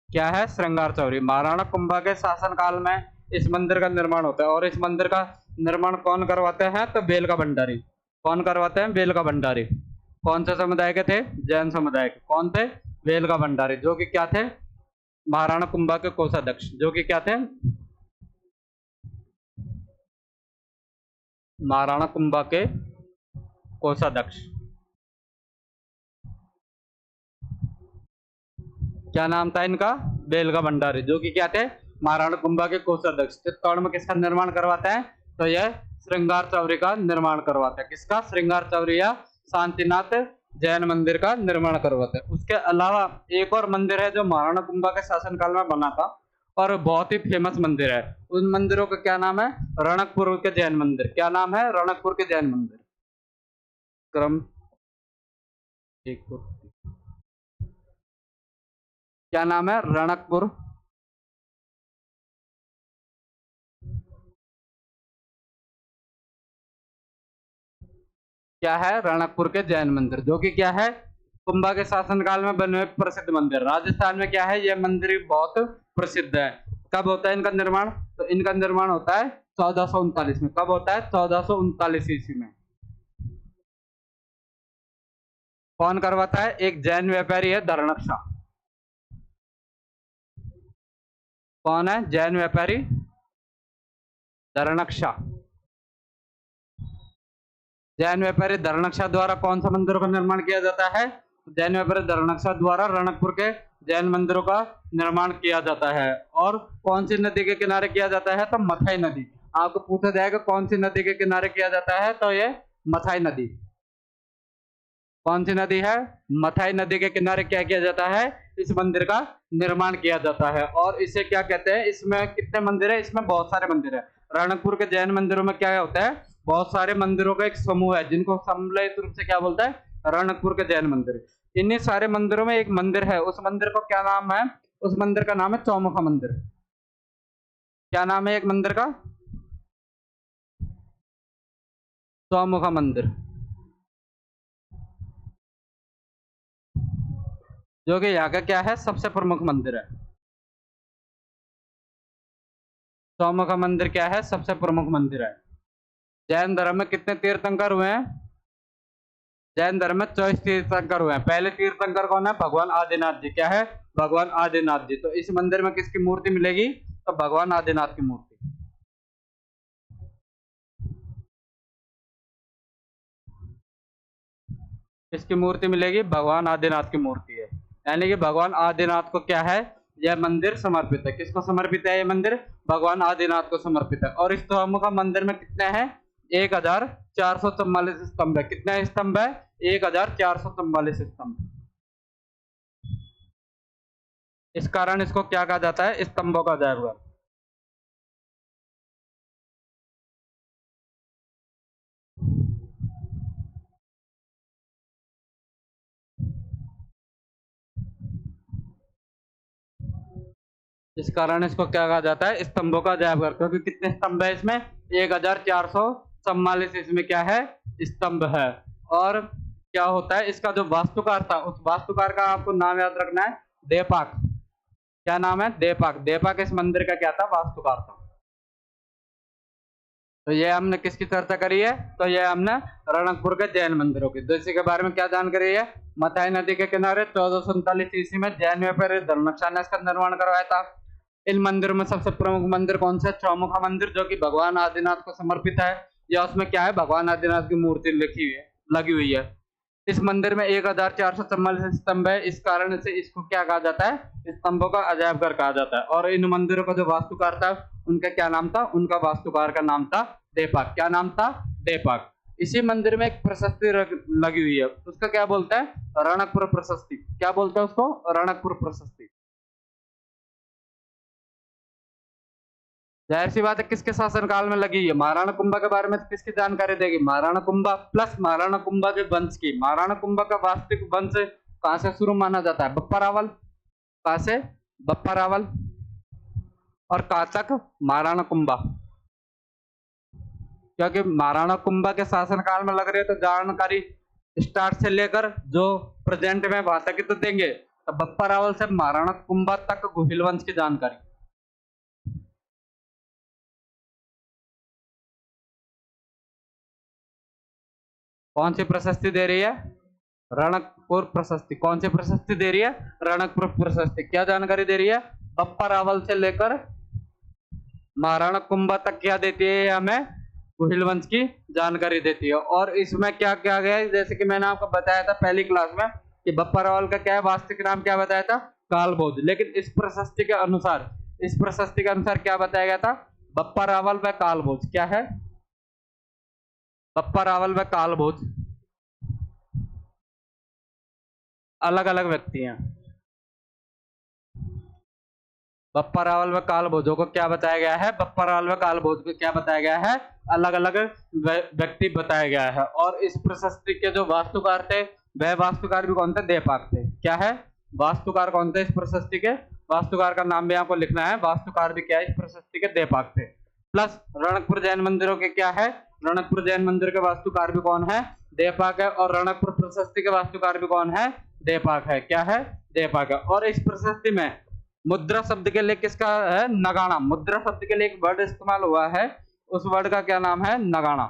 क्या है, श्रृंगार चौरी। महाराणा कुंभा के शासनकाल में इस मंदिर का निर्माण होता है, और इस मंदिर का निर्माण कौन करवाते हैं, तो बेलका भंडारी। कौन करवाते हैं, बेलका भंडारी। कौन से समुदाय के थे, जैन समुदाय के। कौन थे, बेलका भंडारी, जो कि क्या थे, महाराणा कुंभा के कोषाध्यक्ष, जो कि क्या थे, महाराणा कुंभा के कोषाध्यक्ष। क्या नाम था इनका, बेलका भंडारी, जो कि क्या थे, महाराणा कुंभा के कोषाध्यक्ष। चित्तौड़ में किसका निर्माण करवाते हैं, तो यह श्रृंगार चौरी का निर्माण करवाते हैं। किसका, श्रृंगार चौरी या शांतिनाथ जैन मंदिर का निर्माण करवाते हैं। उसके अलावा एक और मंदिर है जो महाराणा कुंभा के शासनकाल में बना था और बहुत ही फेमस मंदिर है। उन मंदिरों का क्या नाम है, रणकपुर के जैन मंदिर। क्या नाम है, रणकपुर के जैन मंदिर। क्रम क्या नाम है, रणकपुर। क्या है, रणकपुर के जैन मंदिर, जो कि क्या है, कुंभा के शासनकाल में बने हुए प्रसिद्ध मंदिर। राजस्थान में क्या है, यह मंदिर बहुत प्रसिद्ध है। कब होता है इनका निर्माण, तो इनका निर्माण होता है 1439 में। कब होता है, 1439 ईस्वी में। कौन करवाता है, एक जैन व्यापारी है, धरणक्षा। कौन है, जैन व्यापारी धरणक्षा। जैन व्यापारी धरणक्षा द्वारा कौन सा मंदिरों का निर्माण किया जाता है, जैन व्यापारी धरणक्षा द्वारा रणकपुर के जैन मंदिरों का निर्माण किया जाता है। और कौन सी नदी के किनारे किया जाता है, तो मथाई नदी। आपको पूछा जाएगा कौन सी नदी के किनारे किया जाता है, तो ये मथाई नदी। कौन सी नदी है, मथाई नदी के किनारे क्या किया जाता है, इस मंदिर का निर्माण किया जाता है। और इसे क्या कहते हैं, इसमें कितने मंदिर है, इसमें बहुत सारे मंदिर है। रणकपुर के जैन मंदिरों में क्या होता है, बहुत सारे मंदिरों का एक समूह है, जिनको सम्मिलित रूप से क्या बोलता है, रणकपुर के जैन मंदिर। इन्हीं सारे मंदिरों में एक मंदिर है, उस मंदिर को क्या नाम है, उस मंदिर का नाम है चौमुखा मंदिर। क्या नाम है एक मंदिर का, चौमुखा मंदिर, जो कि यहाँ का क्या है, सबसे प्रमुख मंदिर है। चौमुखा मंदिर क्या है, सबसे प्रमुख मंदिर है। जैन धर्म में कितने तीर्थंकर हुए हैं, जैन धर्म में 24 तीर्थंकर हुए हैं। पहले तीर्थंकर कौन है, भगवान आदिनाथ जी। क्या है, भगवान आदिनाथ जी। तो इस मंदिर में किसकी मूर्ति मिलेगी, तो भगवान आदिनाथ की मूर्ति। किसकी मूर्ति मिलेगी, भगवान आदिनाथ की मूर्ति है। यानी कि भगवान आदिनाथ को क्या है, यह मंदिर समर्पित है। किसको समर्पित है, यह मंदिर भगवान आदिनाथ को समर्पित है। और इस चौमुखा मंदिर में कितने हैं, 1444 स्तंभ है। कितने स्तंभ है, 1444 स्तंभ। इस कारण इसको क्या कहा जाता है, स्तंभों का जादूगर। इस कारण इसको क्या कहा जाता है, स्तंभों का जादूगर। क्योंकि कितने स्तंभ है इसमें, 1444 इसमें क्या है, स्तंभ है। और क्या होता है, इसका जो वास्तुकार था, उस वास्तुकार का आपको नाम याद रखना है, देपाक। क्या नाम है, देपाक। देपाक इस मंदिर का क्या था, वास्तुकार था। तो ये हमने किसकी चर्चा करी है, तो ये हमने रणकपुर के जैन मंदिरों की। इसी के बारे में क्या जानकारी है, मथाई नदी के किनारे 1439 ईस्वी में जैन व्यापारी धर्मक्षा ने इसका निर्माण करवाया था। इन मंदिरों में सबसे प्रमुख मंदिर कौन सा है, चौमुखा मंदिर, जो कि भगवान आदिनाथ को समर्पित है। या उसमें क्या है, भगवान आदिनाथ की मूर्ति लिखी हुई है, लगी हुई है। इस मंदिर में 1444 स्तंभ है। इस कारण से इसको क्या कहा जाता है, स्तंभों का अजायब घर कहा जाता है। और इन मंदिरों का जो वास्तुकार था, उनका क्या नाम था, उनका वास्तुकार का नाम था देपाक। क्या नाम था, देपाक। इसी मंदिर में एक प्रशस्ति लगी हुई है, उसका क्या बोलता है, रणकपुर प्रशस्ति। क्या बोलता है उसको, रणकपुर प्रशस्ति। जाहिर सी बात है, किसके शासनकाल में लगी है, महाराणा कुंभा के बारे में किसकी जानकारी देगी, महाराणा कुंभा प्लस महाराणा कुंभा के वंश की। महाराणा कुंभा का वास्तविक वंश कहां से शुरू माना जाता है, बप्पा रावल। कहां से, बप्पा रावल। और कहां तक, महाराणा कुंभा। क्योंकि महाराणा कुंभा के शासनकाल में लग रही है तो जानकारी स्टार्ट से लेकर जो प्रेजेंट में वहां तक ही तो देंगे। तो बप्पा रावल से महाराणा कुंभा तक गुहिल वंश की जानकारी। कौन सी प्रशस्ति दे रही है? रणकपुर प्रशस्ति। कौन सी प्रशस्ति दे रही है? रणकपुर प्रशस्ति। क्या जानकारी दे रही है? बप्पा रावल से लेकर महाराणा कुंभा तक क्या देती है? हमें गुहिल वंश की जानकारी देती है। और इसमें क्या क्या गया है, जैसे कि मैंने आपको बताया था पहली क्लास में कि बप्पा रावल का क्या है वास्तविक नाम, क्या बताया था? कालभोज। लेकिन इस प्रशस्ति के अनुसार क्या बताया गया था? बप्पा रावल व कालभोज। क्या है? बप्पा रावल व कालभोज अलग अलग व्यक्ति हैं। बप्पा रावल व कालभोजों को क्या बताया गया है? बप्पा रावल व कालभोज को क्या बताया गया है? अलग अलग व्यक्ति बताया गया है। और इस प्रशस्ति के जो वास्तुकार थे वह वास्तुकार भी कौन थे? देपाक थे। क्या है? वास्तुकार कौन थे इस प्रशस्ति के? वास्तुकार का नाम भी आपको लिखना है। वास्तुकार भी क्या है इस प्रशस्ति के? देपाक थे। प्लस रणकपुर जैन मंदिरों के क्या है? रणकपुर जैन मंदिर के वास्तुकार भी कौन है? देपाक है। और रणकपुर प्रशस्ति के वास्तुकार भी कौन है? देपाक है। क्या है? देपाक है। और इस प्रशस्ति में मुद्रा शब्द के लिए किसका है? नगाड़ा। मुद्रा शब्द के लिए एक वर्ड इस्तेमाल हुआ है, उस वर्ड का क्या नाम है? नगाड़ा।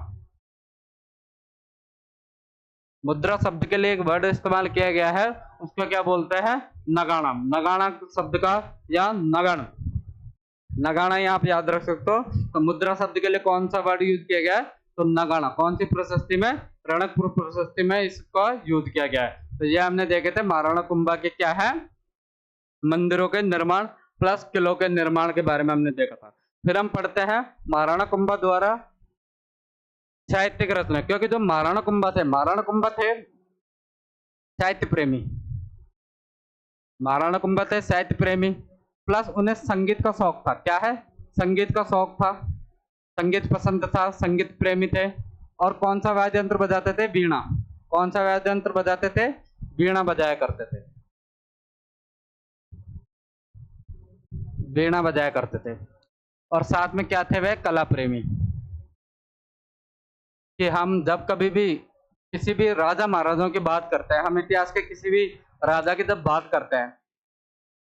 मुद्रा शब्द के लिए एक वर्ड इस्तेमाल किया गया है, उसको क्या बोलते हैं? नगाड़ा। नगाड़ा शब्द का या नगण, नगाड़ा यहाँ पे याद रख सकते हो। तो मुद्रा शब्द के लिए कौन सा वर्ड यूज किया गया है? तो नगाड़ा। कौन सी प्रशस्ति में? रणकपुर प्रशस्ति में इसका यूज किया गया है। तो ये हमने देखे थे महाराणा कुंभा के क्या है? मंदिरों के निर्माण प्लस किलों के निर्माण के बारे में हमने देखा था। फिर हम पढ़ते हैं महाराणा कुंभा द्वारा साहित्यिक रचना। क्योंकि जो महाराणा कुंभा थे साहित्य प्रेमी। महाराणा कुंभा थे साहित्य प्रेमी, प्लस उन्हें संगीत का शौक था। क्या है? संगीत का शौक था, संगीत पसंद था, संगीत प्रेमी थे। और कौन सा वाद्य यंत्र बजाते थे? वीणा। कौन सा वाद्य यंत्र बजाते थे? वीणा बजाया करते थे। वीणा बजाया करते थे। और साथ में क्या थे? वे कला प्रेमी। कि हम जब कभी भी किसी भी राजा महाराजाओं की बात करते हैं, हम इतिहास के किसी भी राजा की जब बात करते हैं,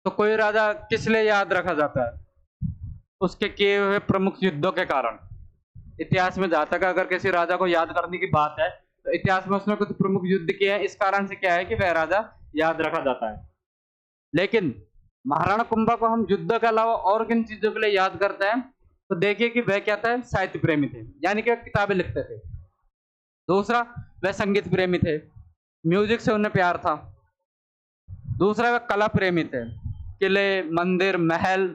तो कोई राजा किस लिए याद रखा जाता है? उसके किए हुए प्रमुख युद्धों के कारण। इतिहास में जहां तक अगर किसी राजा को याद करने की बात है, तो इतिहास में उसने कुछ प्रमुख युद्ध किए हैं, इस कारण से क्या है कि वह राजा याद रखा जाता है। लेकिन महाराणा कुंभा को हम युद्ध के अलावा और किन चीजों के लिए याद करते हैं? तो देखिए कि वह क्या था? साहित्य प्रेमी थे, यानी कि किताबें लिखते थे। दूसरा, वह संगीत प्रेमी थे, म्यूजिक से उन्हें प्यार था। दूसरा, वह कला प्रेमी थे, किले, मंदिर, महल,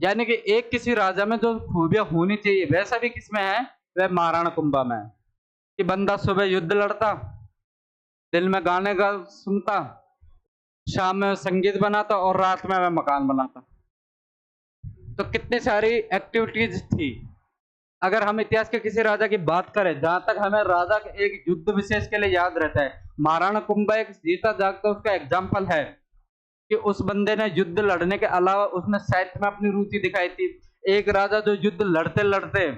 यानी कि एक किसी राजा में जो खूबियां होनी चाहिए वैसा भी किसमें है? वह महाराणा कुंभा में है। कि बंदा सुबह युद्ध लड़ता, दिन में गाने गा सुनता, शाम में संगीत बनाता और रात में वह मकान बनाता। तो कितनी सारी एक्टिविटीज थी। अगर हम इतिहास के किसी राजा की बात करें, जहां तक हमें राजा के एक युद्ध विशेष के लिए याद रहता है, महाराणा कुंभा एक जीता जागता उसका एग्जाम्पल है कि उस बंदे ने युद्ध लड़ने के अलावा उसने साहित्य में अपनी रुचि दिखाई थी। एक राजा जो युद्ध लड़ते लड़ते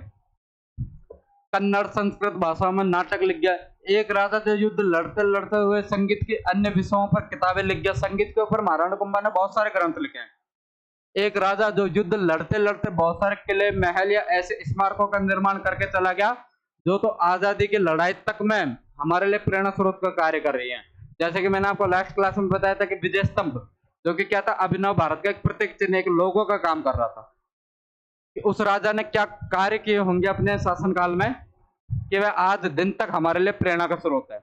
कन्नड़ संस्कृत भाषाओं में नाटक लिख गया। एक राजा जो युद्ध लड़ते लड़ते हुए संगीत के अन्य विषयों पर किताबें लिख गया। संगीत के ऊपर महाराणा कुंभा ने बहुत सारे ग्रंथ लिखे हैं। एक राजा जो युद्ध लड़ते लड़ते बहुत सारे किले, महल या ऐसे स्मारकों का निर्माण करके चला गया जो तो आजादी की लड़ाई तक में हमारे लिए प्रेरणा स्रोत का कार्य कर रही है। जैसे कि मैंने आपको लास्ट क्लास में बताया था कि विजय स्तंभ, जो कि क्या था? अभिनव भारत का एक प्रतीक चिन्ह, एक लोगो का काम कर रहा था। कि उस राजा ने क्या कार्य किए होंगे अपने शासनकाल में कि वह आज दिन तक हमारे लिए प्रेरणा का स्रोत है।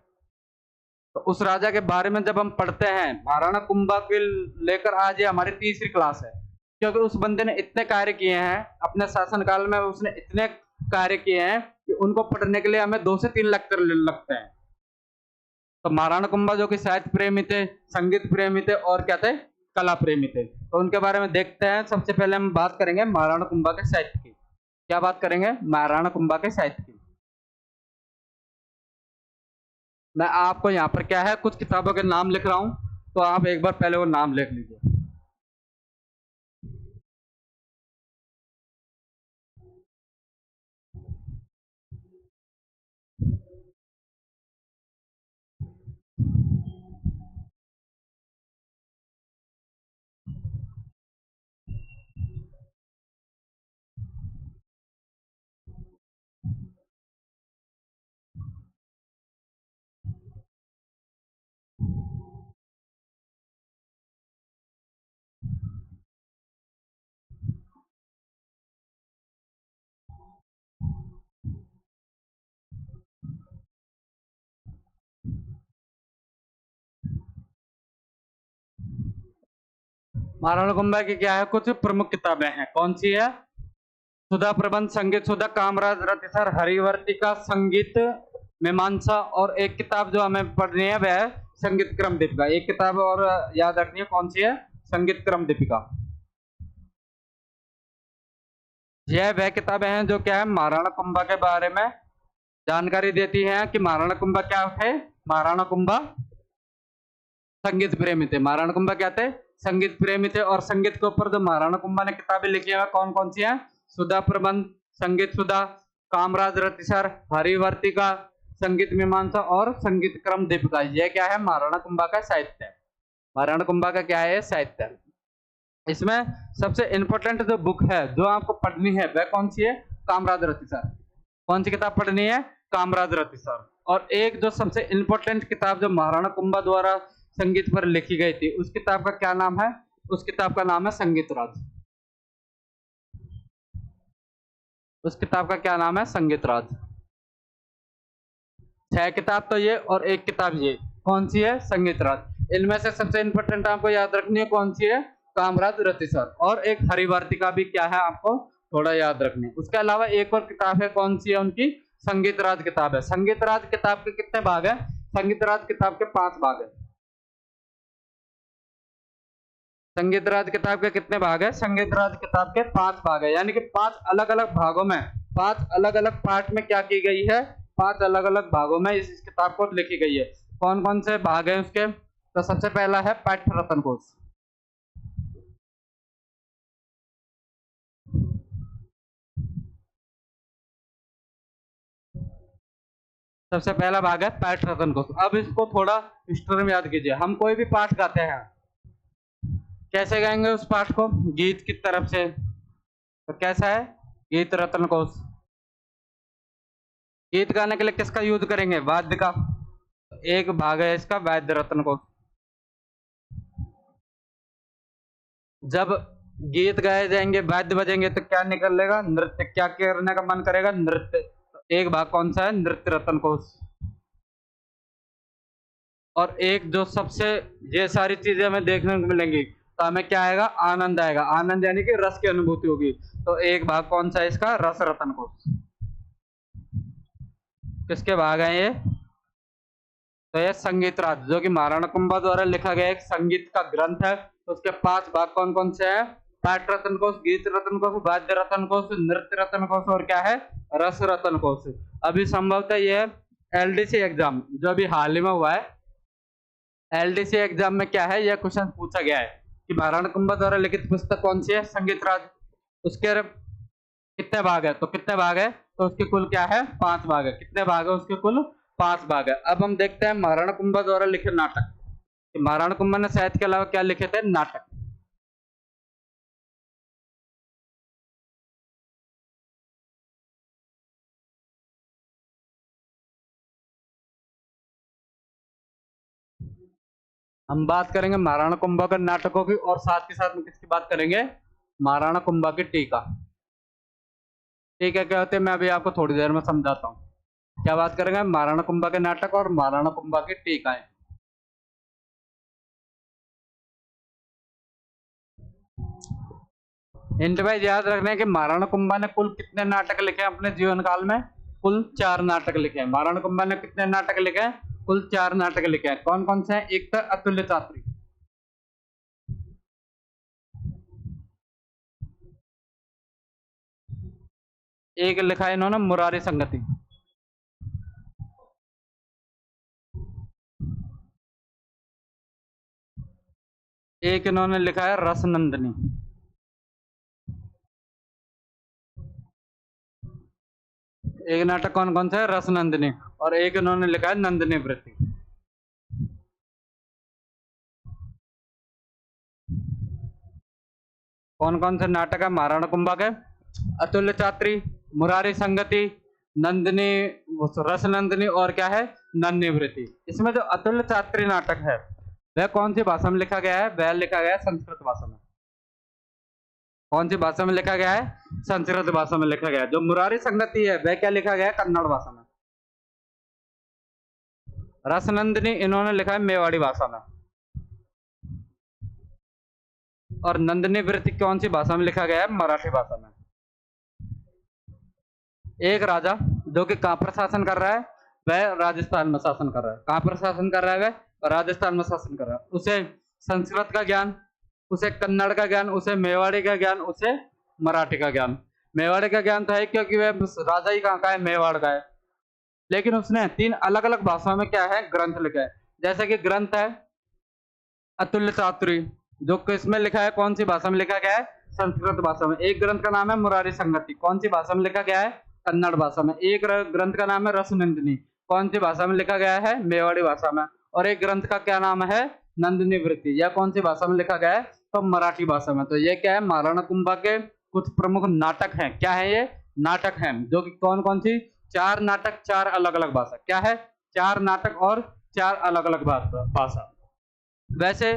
तो उस राजा के बारे में जब हम पढ़ते हैं, महाराणा कुंभा के लेकर आज ये हमारी तीसरी क्लास है। क्योंकि उस बंदे ने इतने कार्य किए हैं अपने शासनकाल में, उसने इतने कार्य किए हैं कि उनको पढ़ने के लिए हमें 2 से 3 लेक्चर लगते हैं। तो महाराणा कुंभा जो कि साहित्य प्रेमी थे, संगीत प्रेमी थे और क्या थे? कला प्रेमी थे। तो उनके बारे में देखते हैं। सबसे पहले हम बात करेंगे महाराणा कुंभा के साहित्य की। क्या बात करेंगे? महाराणा कुंभा के साहित्य की। मैं आपको यहाँ पर क्या है कुछ किताबों के नाम लिख रहा हूं, तो आप एक बार पहले वो नाम लिख लीजिए। महाराणा कुंभा की क्या है, कुछ प्रमुख किताबें हैं। कौन सी है? सुधा प्रबंध, संगीत सुधा, कामराज रतिसर, हरिवर्तिका, संगीत मीमांसा, और एक किताब जो हमें पढ़नी है वह है संगीत क्रम दीपिका। एक किताब और याद रखनी है, कौन सी है? संगीत क्रम दीपिका। यह वह किताबें हैं जो क्या है, महाराणा कुंभा के बारे में जानकारी देती हैं कि महाराणा कुंभा क्या थे। महाराणा कुंभा संगीत प्रेमी थे। महाराणा कुंभा क्या थे? संगीत प्रेमी थे। और संगीत के ऊपर जो महाराणा कुंभा ने किताबें लिखी है कौन कौन सी हैं? सुधा प्रबंध, संगीत सुधा, कामराज रतिसर, हरिवर्तिका, संगीत मीमांसा और संगीत क्रम दीपिका। यह क्या है? महाराणा कुंभा का साहित्य है। महाराणा कुंभा का क्या है? साहित्य है। इसमें सबसे इंपॉर्टेंट जो बुक है जो आपको पढ़नी है वह कौन सी है? कामराज रतिसर। कौन सी किताब पढ़नी है? कामराज रतिसर। और एक जो सबसे इंपॉर्टेंट किताब जो महाराणा कुंभा द्वारा संगीत पर लिखी गई थी उस किताब का क्या नाम है? उस किताब का नाम है संगीत राज। उस किताब का क्या नाम है? संगीत राज। 6 किताब तो ये और एक किताब ये, कौन सी है? संगीत राज। इनमें से सबसे इंपॉर्टेंट आपको याद रखनी है कौन सी है? कामराज रतिसर। और एक हरिवर्तिका भी क्या है आपको थोड़ा याद रखनी है। उसके अलावा एक और किताब है, कौन सी है? उनकी संगीत राज किताब है। संगीत राज किताब के कितने भाग है? संगीत राज किताब के 5 भाग है। संगीत राज किताब के कितने भाग है? संगीत राज किताब के 5 भाग है। यानी कि 5 अलग अलग भागों में, 5 अलग अलग पार्ट में क्या की गई है? 5 अलग अलग भागों में इस किताब को लिखी गई है। कौन कौन से भाग है उसके? तो सबसे पहला है पाठ्य रत्न कोश। सबसे पहला भाग है पाठ रत्न कोश। अब इसको थोड़ा हिस्ट्री में याद कीजिए। हम कोई भी पाठ गाते हैं, कैसे गाएंगे उस पाठ को? गीत की तरफ से। तो कैसा है? गीत रत्न कोश। गीत गाने के लिए किसका यूज करेंगे? वाद्य का। एक भाग है इसका वाद्य रत्न कोश। जब गीत गाए जाएंगे, वाद्य बजेंगे तो क्या निकलेगा? नृत्य। क्या करने का मन करेगा? नृत्य। तो एक भाग कौन सा है? नृत्य रत्न कोश। और एक जो सबसे, ये सारी चीजें हमें देखने को मिलेंगी तो हमें क्या आएगा? आनंद आएगा। आनंद यानी कि रस की अनुभूति होगी। तो एक भाग कौन सा है इसका? रस रत्न कोश। किसके भाग हैं ये? तो ये संगीत राज, जो कि महाराणा कुंभा द्वारा लिखा गया एक संगीत का ग्रंथ है। तो उसके 5 भाग कौन कौन से हैं? पाठ रत्न कोश, गीत रत्न कोश, वाद्य रत्न कोश, नृत्य रत्न कोश और क्या है? रस रत्न कोश। अभी संभवतः ये एलडीसी एग्जाम जो अभी हाल ही में हुआ है, एलडीसी एग्जाम में क्या है, यह क्वेश्चन पूछा गया है कि महाराणा कुंभा द्वारा लिखित पुस्तक कौन सी है? संगीत राज। उसके कितने भाग है? तो कितने भाग है? तो उसके कुल क्या है? 5 भाग है। कितने भाग है उसके? कुल 5 भाग है। अब हम देखते हैं महाराणा कुंभा द्वारा लिखे नाटक। महाराणा कुंभा ने साहित्य के अलावा क्या लिखे थे? नाटक। हम बात करेंगे महाराणा कुंभा के नाटकों की और साथ के साथ में किसकी बात करेंगे? महाराणा कुंभा की टीका। टीका क्या होते हैं मैं अभी आपको थोड़ी देर में समझाता हूँ। क्या बात करेंगे? महाराणा कुंभा के नाटक और महाराणा कुंभा की टीकाएं। हिंट वाइज याद रखना है कि महाराणा कुंभा ने कुल कितने नाटक लिखे हैं अपने जीवन काल में? कुल 4 नाटक लिखे हैं। महाराणा कुंभा ने कितने नाटक लिखे हैं? कुल 4 नाटक लिखे हैं। कौन कौन से हैं? एक तो अतुल्य चातुरी, एक लिखा है इन्होंने मुरारी संगति, एक इन्होंने लिखा है रस नंदिनी, एक नाटक कौन कौन सा है? रस नंदिनी। और एक इन्होंने लिखा है नंदिनी वृत्ति। कौन कौन से नाटक है महाराणा कुंभा के? अतुल्य चात्री, मुरारी संगति, नंदिनी, रस नंदिनी और क्या है? नन्ही वृत्ति। इसमें जो अतुल्य चात्री नाटक है वह कौन सी भाषा में लिखा गया है? वह लिखा गया है संस्कृत भाषा में। कौन सी भाषा में लिखा गया है? संस्कृत भाषा में लिखा गया है। जो मुरारी संगति है वह क्या लिखा गया है? कन्नड़ भाषा में। रस नंदिनी इन्होंने लिखा है मेवाड़ी भाषा में। और नंदिनी वृत्ति कौन सी भाषा में लिखा गया है? मराठी भाषा में। एक राजा जो कि कहाँ पर शासन कर रहा है? वह राजस्थान में शासन कर रहा है। कहाँ पर शासन कर रहा है? वह राजस्थान में शासन कर रहा है। उसे संस्कृत का ज्ञान, उसे कन्नड़ का ज्ञान, उसे मेवाड़ी का ज्ञान, उसे मराठी का ज्ञान। मेवाड़ी का ज्ञान तो है क्योंकि वह राजा ही कहाँ का है? मेवाड़ का है। लेकिन उसने 3 अलग अलग भाषाओं में क्या है? ग्रंथ लिखा है। जैसे कि ग्रंथ है अतुल्य चातुरी, जो किसमें लिखा है? कौन सी भाषा में लिखा गया है? संस्कृत भाषा में। एक ग्रंथ का नाम है मुरारी संगति, कौन सी भाषा में लिखा गया है? कन्नड़ भाषा में। एक ग्रंथ का नाम है रसनंदिनी, कौन सी भाषा में लिखा गया है? मेवाड़ी भाषा में। और एक ग्रंथ का क्या नाम है? नंदिनी वृत्ति, यह कौन सी भाषा में लिखा गया है? तो मराठी भाषा में। तो ये क्या है? महाराणा कुंभा के कुछ प्रमुख नाटक हैं। क्या है ये? नाटक हैं, जो कि कौन कौन सी? 4 नाटक, 4 अलग अलग भाषा। क्या है? 4 नाटक और 4 अलग अलग भाषा। वैसे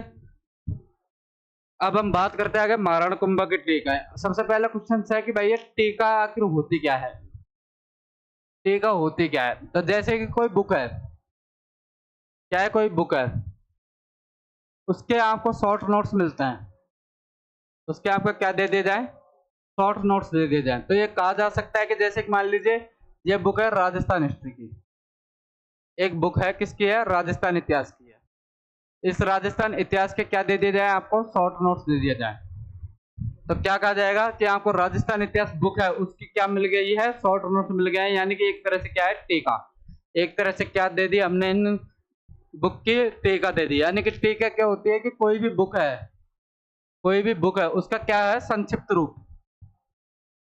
अब हम बात करते हैं आगे महाराणा कुंभा की टीका है। सबसे पहला क्वेश्चन है कि भाई ये टीका आखिर होती क्या है? टीका होती क्या है? तो जैसे कि कोई बुक है, क्या है? कोई बुक है, उसके आपको शॉर्ट नोट्स मिलते हैं, उसके आपको क्या दे दिए जाए? शॉर्ट नोट्स दे दिए जाए। तो ये कहा जा सकता है कि जैसे कि मान लीजिए ये बुक है राजस्थान हिस्ट्री की, एक बुक है किसकी है? राजस्थान इतिहास की है। इस राजस्थान इतिहास के क्या दे दिया जाए? आपको शॉर्ट नोट्स दे दिया जाए। तो क्या कहा जाएगा कि आपको राजस्थान इतिहास बुक है उसकी क्या मिल गई है? शॉर्ट नोट्स मिल गए हैं। यानी कि एक तरह से क्या है? टीका। एक तरह से क्या दे दी हमने? इन बुक की टीका दे दी। यानी कि टीका क्या होती है कि कोई भी बुक है, कोई भी बुक है उसका क्या है? संक्षिप्त रूप।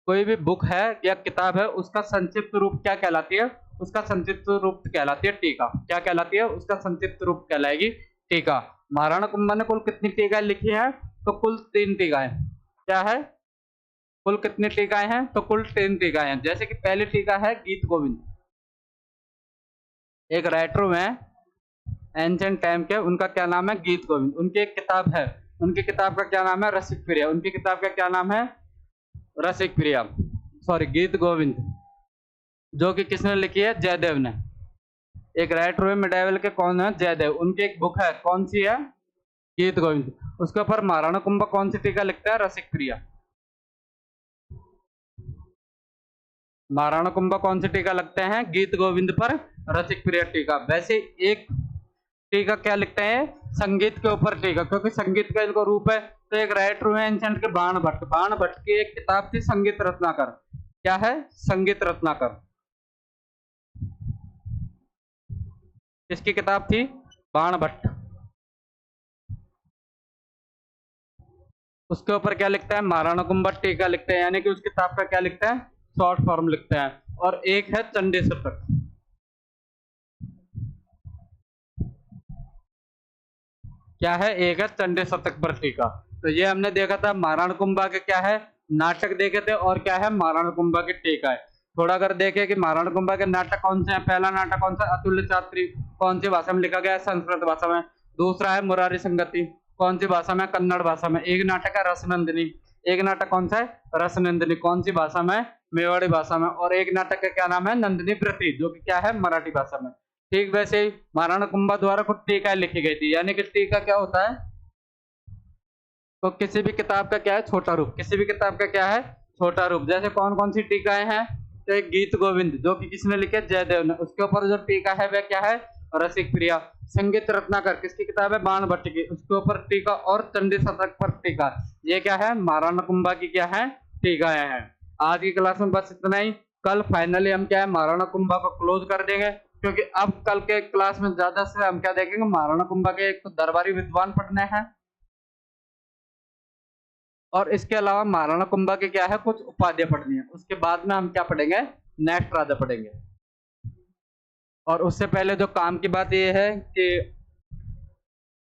कोई भी बुक है या किताब है उसका संक्षिप्त रूप क्या कहलाती है? उसका संक्षिप्त रूप कहलाती है टीका। क्या कहलाती है? उसका संक्षिप्त रूप कहलाएगी टीका। महाराणा कुंभा ने कुल कितनी टीकाएं लिखी हैं? तो कुल 3 टीकाएं। क्या है? कुल कितनी टीकाएं हैं? तो कुल 3 टीकाएं हैं। जैसे कि पहली टीका है गीत गोविंद, एक राइटर में एंशिएंट टाइम के, उनका क्या नाम है? गीत गोविंद। उनकी एक किताब है, उनकी किताब का क्या नाम है? रसिक प्रिया। उनकी किताब का क्या नाम है? रसिक प्रिया, सॉरी गीत गोविंद, जो कि किसने लिखी है? जयदेव ने। एक राइटर हुए मिडाइवल के, कौन है? जयदेव। उनकी एक बुक है, कौन सी है? गीत गोविंद। उसके ऊपर महाराणा कुंभा कौन सी टीका लिखता है? रसिक प्रिया। महाराणा कुंभा कौन सी टीका लगते हैं? गीत गोविंद पर रसिक प्रिया टीका। वैसे एक टीका क्या लिखते हैं? संगीत के ऊपर टीका, क्योंकि संगीत का इनको रूप है। तो एक राइटर हुए एंशिएंट के बाण भट्ट, बाण भट्ट की एक किताब थी संगीत रत्नाकर। क्या है? संगीत रत्नाकर। किसकी किताब थी? बाण भट्ट। उसके ऊपर क्या लिखता है? महाराणा कुंभा टीका लिखते हैं। यानी कि उस किताब का क्या लिखता है? शॉर्ट फॉर्म लिखते हैं। और एक है चंडी शतक। क्या है? एक है चंडी शतक पर टीका। तो ये हमने देखा था महाराणा कुंभा के क्या है? नाटक देखे थे, और क्या है? महाराणा कुंभा की टीका है। थोड़ा अगर देखें कि महाराणा कुंभा के नाटक कौन से हैं? पहला नाटक कौन सा? अतुल्य चातुरी, कौन सी भाषा में लिखा गया है? संस्कृत भाषा में। दूसरा है मुरारी संगति, कौन सी भाषा में? कन्नड़ भाषा में। एक नाटक है रसनंदिनी, एक नाटक कौन सा है? रसनंदिनी, कौन सी भाषा में? मेवाड़ी भाषा में। और एक नाटक का क्या नाम है? नंदिनी वृत्ति, जो कि क्या है? मराठी भाषा में। ठीक वैसे ही महाराणा कुंभा द्वारा कुछ टीकाएं लिखी गई थी। यानी कि टीका क्या होता है? तो किसी भी किताब का क्या है? छोटा रूप। किसी भी किताब का क्या है? छोटा रूप। जैसे कौन कौन सी टीकाएं हैं? तो एक गीत गोविंद, जो कि किसने लिखे? जयदेव ने। उसके ऊपर जो टीका है वह क्या है? रसिक प्रिया। संगीत रत्नाकर, किसकी किताब है? बाण भट्ट की, उसके ऊपर टीका। और चंडी शतक पर टीका। ये क्या है? महाराणा कुंभा की क्या है? टीकाएं हैं। आज की क्लास में बस इतना ही। कल फाइनली हम क्या है? महाराणा कुंभा को क्लोज कर देंगे, क्योंकि अब कल के क्लास में ज्यादा से हम क्या देखेंगे? महाराणा कुंभा के एक तो दरबारी विद्वान पढ़ने हैं, और इसके अलावा महाराणा कुंभा के क्या है? कुछ उपाधियां पढ़नी है। उसके बाद में हम क्या पढ़ेंगे? नेक्स्ट राजा पढ़ेंगे। और उससे पहले जो काम की बात ये है कि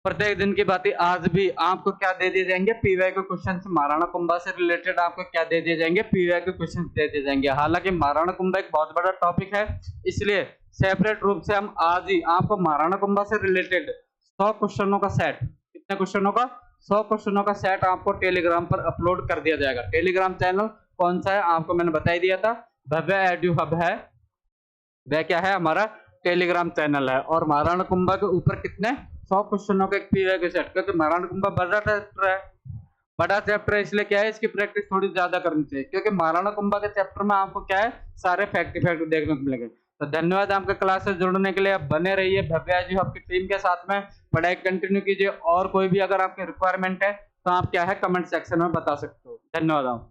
प्रत्येक दिन की बात, आज भी आपको क्या दे दिए जाएंगे? PYQ question. महाराणा कुंभा से रिलेटेड आपको क्या दे दिए जाएंगे? पीवाईक्यू क्वेश्चन दे दिए जाएंगे। हालांकि महाराणा कुंभा एक बहुत बड़ा टॉपिक है, इसलिए सेपरेट रूप से हम आज ही आपको महाराणा कुंभा से रिलेटेड 100 क्वेश्चनों का सेट, कितने क्वेश्चनों का? 100 क्वेश्चनों का सेट आपको टेलीग्राम पर अपलोड कर दिया जाएगा। टेलीग्राम चैनल कौन सा है? आपको मैंने बता ही दिया था, भव्य एडू हब है। वह क्या है? हमारा टेलीग्राम चैनल है। और महाराणा कुंभा के ऊपर कितने? 100 क्वेश्चनों का एक पीवाईक्यू सेट, क्योंकि महाराणा कुंभा बड़ा टेस्ट है, बड़ा चैप्टर है, इसलिए क्या है इसकी प्रैक्टिस थोड़ी ज्यादा करनी चाहिए, क्योंकि महाराणा कुंभा के चैप्टर में आपको क्या है सारे फैक्ट इफेक्ट देखने को मिलेंगे। तो धन्यवाद आपके क्लास से जुड़ने के लिए। आप बने रहिए, भव्या जी आपकी टीम के साथ में पढ़ाई कंटिन्यू कीजिए, और कोई भी अगर आपकी रिक्वायरमेंट है तो आप क्या है कमेंट सेक्शन में बता सकते हो। धन्यवाद आप।